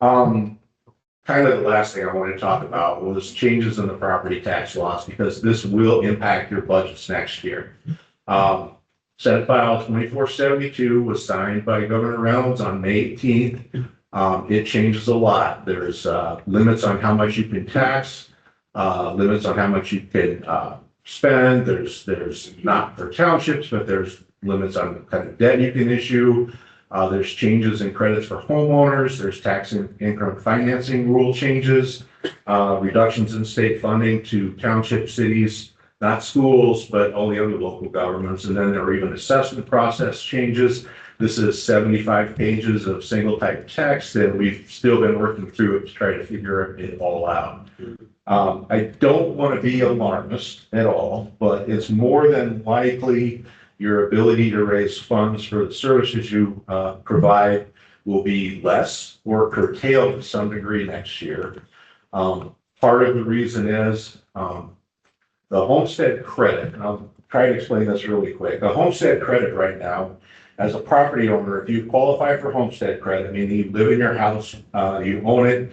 Kind of the last thing I wanted to talk about was changes in the property tax laws, because this will impact your budgets next year. Senate File 2472 was signed by Governor Reynolds on May 18th. It changes a lot. There's limits on how much you can tax, limits on how much you can spend. There's not for townships, but there's limits on the kind of debt you can issue. There's changes in credits for homeowners. There's tax and income financing rule changes, reductions in state funding to township, cities, not schools, but all the other local governments. And then there are even assessment process changes. This is 75 pages of single type text, and we've still been working through it to try to figure it all out. I don't want to be alarmist at all, but it's more than likely your ability to raise funds for the services you provide will be less or curtailed to some degree next year. Part of the reason is the homestead credit, and I'll try to explain this really quick. The homestead credit right now, as a property owner, if you qualify for homestead credit, meaning you live in your house, you own it,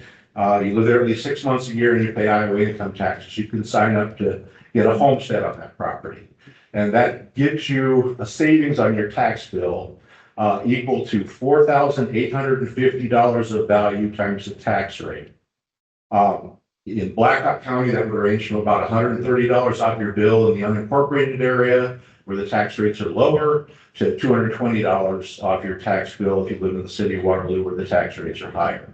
you live there at least 6 months a year and you pay Iowa income taxes, you can sign up to get a homestead on that property. And that gives you a savings on your tax bill equal to $4,850 of value times the tax rate. In Blackhawk County, that would range from about $130 off your bill in the unincorporated area where the tax rates are lower to $220 off your tax bill if you live in the city of Waterloo where the tax rates are higher.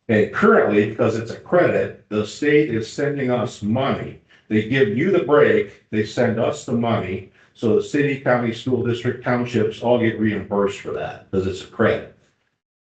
And currently, because it's a credit, the state is sending us money. They give you the break, they send us the money, so the city, county, school district, townships all get reimbursed for that because it's a credit.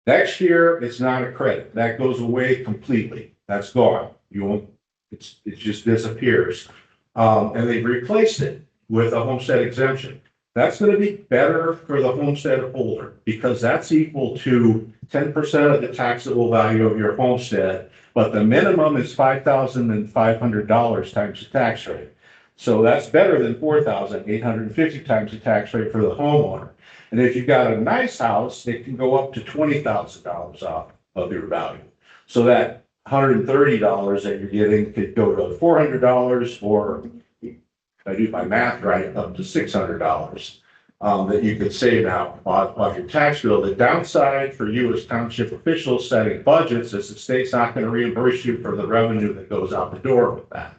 Next year, it's not a credit. That goes away completely. That's gone. You won't, it just disappears. And they've replaced it with a homestead exemption. That's going to be better for the homestead holder because that's equal to 10% of the taxable value of your homestead, but the minimum is $5,500 times the tax rate. So that's better than $4,850 times the tax rate for the homeowner. And if you've got a nice house, it can go up to $20,000 off of your value. So that $130 that you're getting could go to $400, or if I do my math right, up to $600 that you could save now off your tax bill. The downside for you as township officials setting budgets is the state's not going to reimburse you for the revenue that goes out the door with that.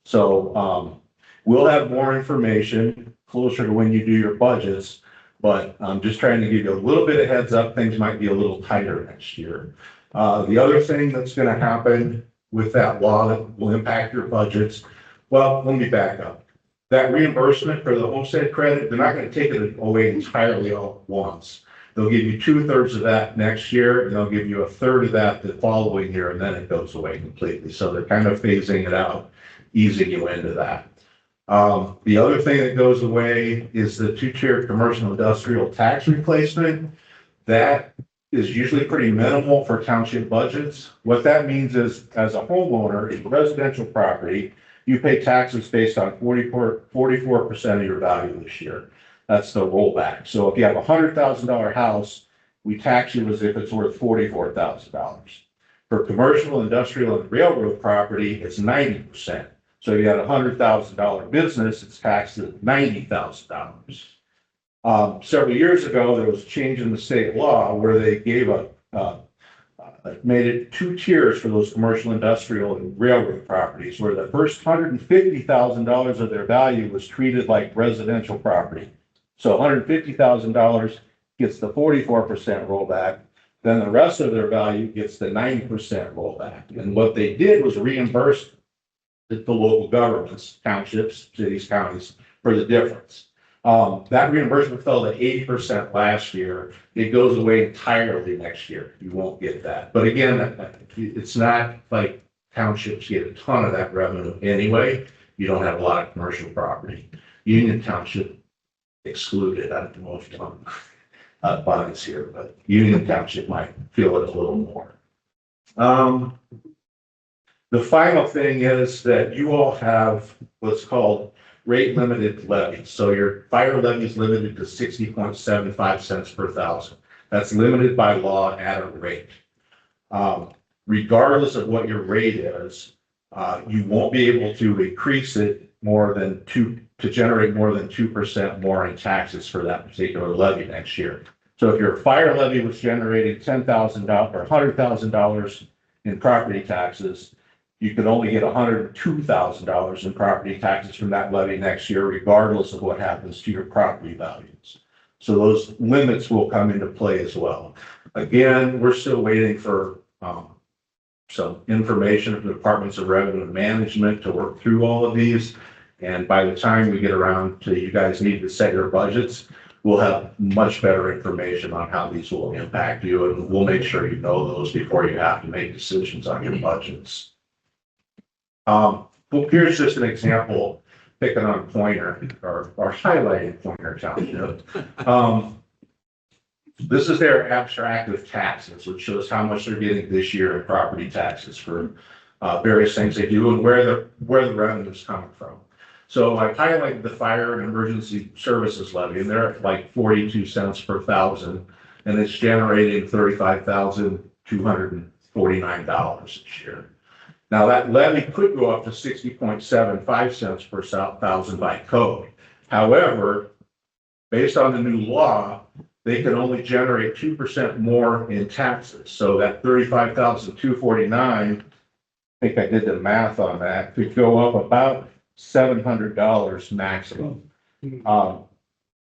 So we'll have more information closer to when you do your budgets, but I'm just trying to give you a little bit of heads up. Things might be a little tighter next year. The other thing that's going to happen with that law that will impact your budgets, well, let me back up. That reimbursement for the homestead credit, they're not going to take it away entirely all at once. They'll give you 2/3 of that next year, and they'll give you 1/3 of that the following year, and then it goes away completely. So they're kind of phasing it out, easing you into that. The other thing that goes away is the 2-tier commercial industrial tax replacement. That is usually pretty minimal for township budgets. What that means is, as a homeowner in residential property, you pay taxes based on 44% of your value this year. That's the rollback. So if you have a $100,000 house, we tax you as if it's worth $44,000. For commercial, industrial, and railroad property, it's 90%. So you had a $100,000 business, it's taxed at $90,000. Several years ago, there was a change in the state law where they gave made it 2 tiers for those commercial, industrial, and railroad properties, where the first $150,000 of their value was treated like residential property. So $150,000 gets the 44% rollback, then the rest of their value gets the 90% rollback. And what they did was reimburse the local governments, townships, cities, counties for the difference. That reimbursement fell to 80% last year. It goes away entirely next year. You won't get that. But again, it's not like townships get a ton of that revenue anyway. You don't have a lot of commercial property. Union Township excluded. I don't know if Tom Bonnie's here, but Union Township might feel it a little more. The final thing is that you all have what's called rate limited levies. So your fire levy is limited to 60.75 cents per thousand. That's limited by law at a rate. Regardless of what your rate is, you won't be able to increase it more than to generate more than 2% more in taxes for that particular levy next year. So if your fire levy was generating $10,000 or $100,000 in property taxes, you could only get $102,000 in property taxes from that levy next year, regardless of what happens to your property values. So those limits will come into play as well. Again, we're still waiting for some information from the Departments of Revenue and Management to work through all of these. And by the time we get around to you guys need to set your budgets, we'll have much better information on how these will impact you. And we'll make sure you know those before you have to make decisions on your budgets. Well, here's just an example, picking on Pointer or highlighting Pointer Township. This is their abstractive taxes, which shows how much they're getting this year in property taxes for various things they do and where the revenue is coming from. So I've highlighted the fire and emergency services levy, and they're at like 42 cents per thousand, and it's generating $35,249 this year. Now that levy could go up to 60.75 cents per thousand by code. However, based on the new law, they can only generate 2% more in taxes. So that 35,249, I think I did the math on that, could go up about $700 maximum.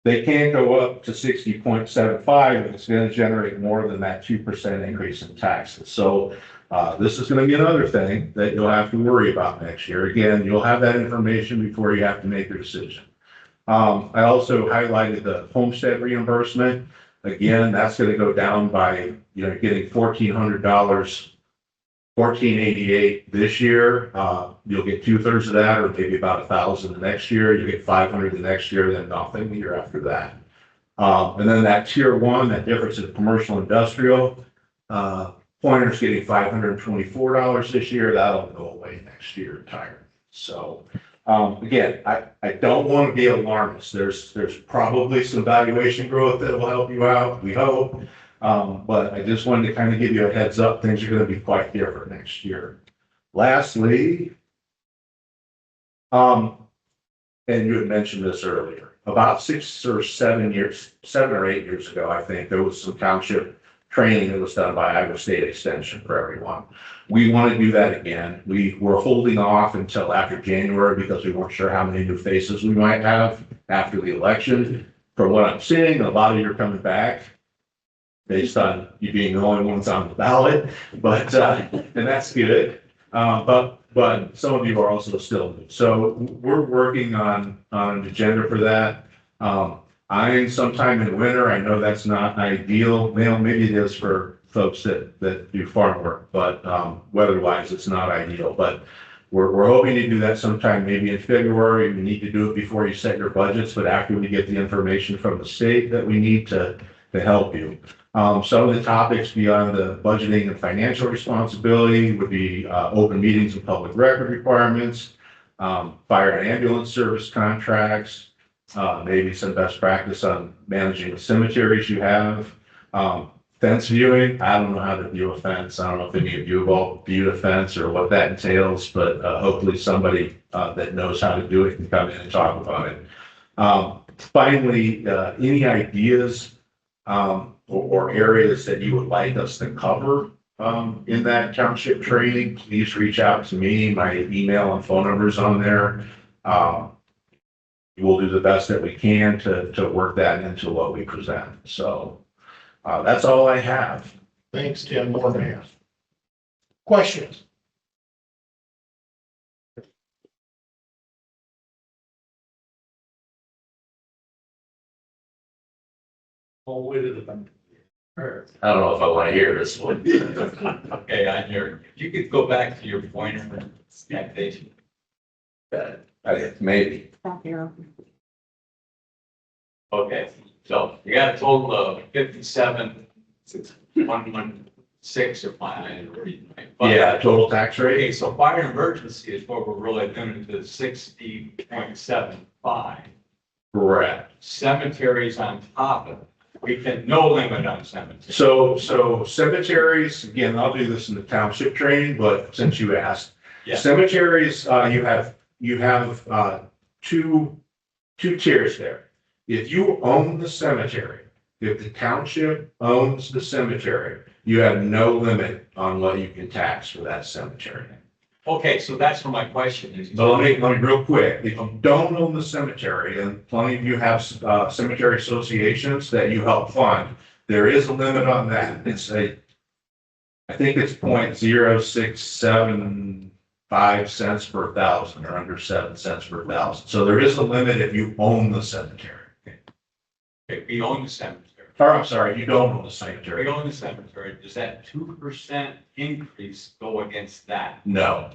They can't go up to 60.75 if it's going to generate more than that 2% increase in taxes. So this is going to be another thing that you'll have to worry about next year. Again, you'll have that information before you have to make your decision. I also highlighted the homestead reimbursement. Again, that's going to go down by, getting $1,400, $1,488 this year. You'll get 2/3 of that, or maybe about $1,000 the next year. You get $500 the next year, then nothing the year after that. And then that tier 1, that difference in commercial industrial, Pointer's getting $524 this year. That'll go away next year entirely. So again, I don't want to be alarmist. There's probably some valuation growth that will help you out, we hope. But I just wanted to kind of give you a heads up. Things are going to be quite different next year. Lastly, and you had mentioned this earlier, about 6 or 7 or 8 years ago, I think there was some township training that was done by Iowa State Extension for everyone. We want to do that again. We were holding off until after January because we weren't sure how many new faces we might have after the election. From what I'm seeing, a lot of you are coming back based on you being the only ones on the ballot, but and that's good. But some of you are also still new. So we're working on an agenda for that. I'm sometime in the winter. I know that's not ideal. Well, maybe it is for folks that do farm work, but weather-wise, it's not ideal. But we're hoping to do that sometime maybe in February. We need to do it before you set your budgets, but after we get the information from the state that we need to help you. Some of the topics beyond the budgeting and financial responsibility would be open meetings and public record requirements, fire and ambulance service contracts, maybe some best practice on managing the cemeteries you have. Fence viewing, I don't know how to view a fence. I don't know if any of you have all viewed a fence or what that entails, but hopefully somebody that knows how to do it can come in and talk about it. Finally, any ideas or areas that you would like us to cover in that township training, please reach out to me. My email and phone number is on there. We'll do the best that we can to work that into what we present. So that's all I have. Thanks, Tim. More man. Questions? All the way to the bank. I don't know if I want to hear this one. Okay, on your, if you could go back to your Pointer application. Maybe. Okay, so you got a total of 57,116 or fine. Yeah, total tax rate. Okay, so fire and emergency is what we're really limited to 60.75. Correct. Cemeteries on top of it. We can no limit on cemetery. So cemeteries, again, I'll do this in the township training, but since you asked. Yeah. Cemeteries, you have two tiers there. If you own the cemetery, if the township owns the cemetery, you have no limit on what you can tax for that cemetery. Okay, so that's what my question is. So let me real quick, if you don't own the cemetery, and plenty of you have cemetery associations that you help fund, there is a limit on that. I think it's 0.0675 cents per thousand or under 7 cents per thousand. So there is a limit if you own the cemetery. Okay, we own the cemetery. Or I'm sorry, you don't own the We cemetery. own the cemetery. Does that 2% increase go against that? No.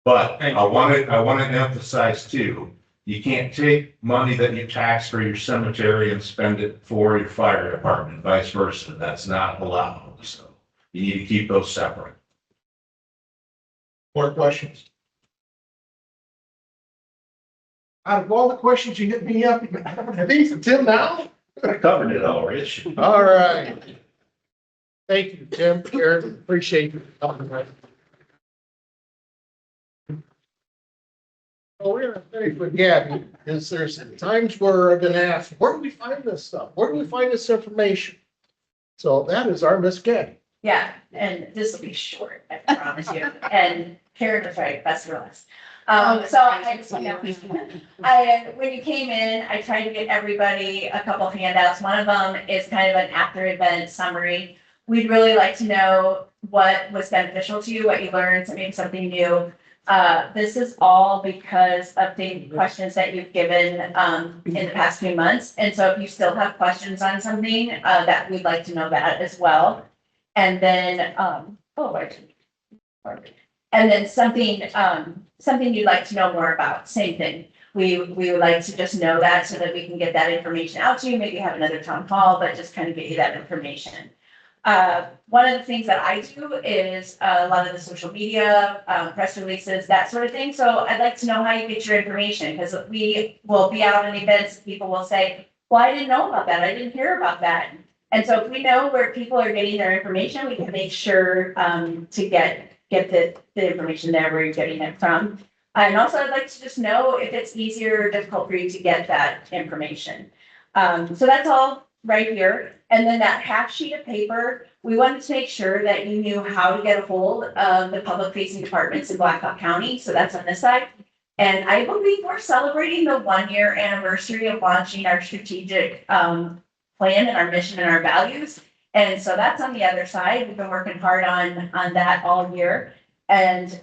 But I want to emphasize too, you can't take money that you tax for your cemetery and spend it for your fire department, vice versa. That's not allowed. So you need to keep those separate. More questions? Out of all the questions you hit me up, are these for Tim now? I covered it all, Rich. All right. Thank you, Tim, Karen, appreciate you coming. Well, we're gonna finish with Gabby, is there's times where I'm gonna ask, where do we find this stuff? Where do we find this information? So that is our Miss Gabby. Yeah, and this will be short, I promise you, and Karen is right, best for last. When you came in, I tried to get everybody a couple of handouts. One of them is kind of an after event summary. We'd really like to know what was beneficial to you, what you learned, maybe something new. This is all because of the questions that you've given, in the past few months. And so if you still have questions on something, that we'd like to know that as well. And then, and then something you'd like to know more about, same thing. We would like to just know that so that we can get that information out to you, maybe have another town hall, but just kind of get you that information. One of the things that I do is a lot of the social media, press releases, that sort of thing. So I'd like to know how you get your information, because we will be out on events, people will say, well, I didn't know about that, I didn't hear about that. And so if we know where people are getting their information, we can make sure to get the information there where you're getting it from. And also I'd like to just know if it's easier or difficult for you to get that information. So that's all right here. And then that half sheet of paper, we wanted to make sure that you knew how to get a hold of the public facing departments in Blackhawk County. So that's on this side. And I believe we're celebrating the 1-year anniversary of launching our strategic plan and our mission and our values. And so that's on the other side. We've been working hard on that all year. And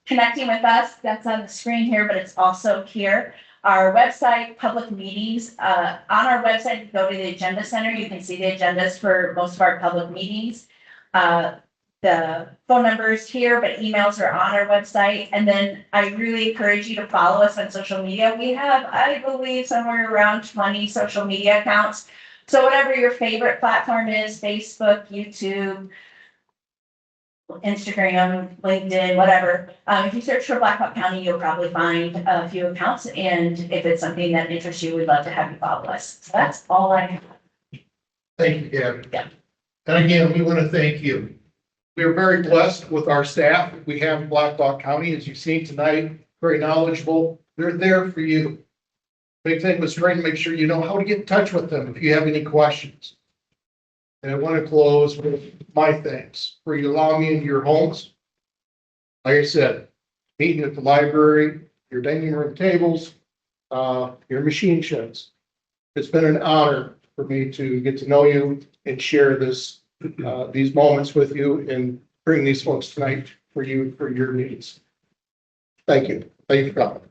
connecting with us, that's on the screen here, but it's also here. Our website, public meetings, on our website, if you go to the agenda center, you can see the agendas for most of our public meetings. The phone numbers here, but emails are on our website. And then I really encourage you to follow us on social media. We have, I believe, somewhere around 20 social media accounts. So whatever your favorite platform is, Facebook, YouTube, Instagram, LinkedIn, whatever. If you search for Blackhawk County, you'll probably find a few accounts. And if it's something that interests you, we'd love to have you follow us. So that's all I have. Thank you, Gabby. Yeah. And again, we want to thank you. We are very blessed with our staff we have in Blackhawk County, as you've seen tonight, very knowledgeable. They're there for you. Big thing was trying to make sure you know how to get in touch with them if you have any questions. And I want to close with my thanks for you allowing me into your homes. Like I said, meeting at the library, your dining room tables, your machine sheds. It's been an honor for me to get to know you and share this, these moments with you and bring these folks tonight for you, for your needs. Thank you. Thank you for coming.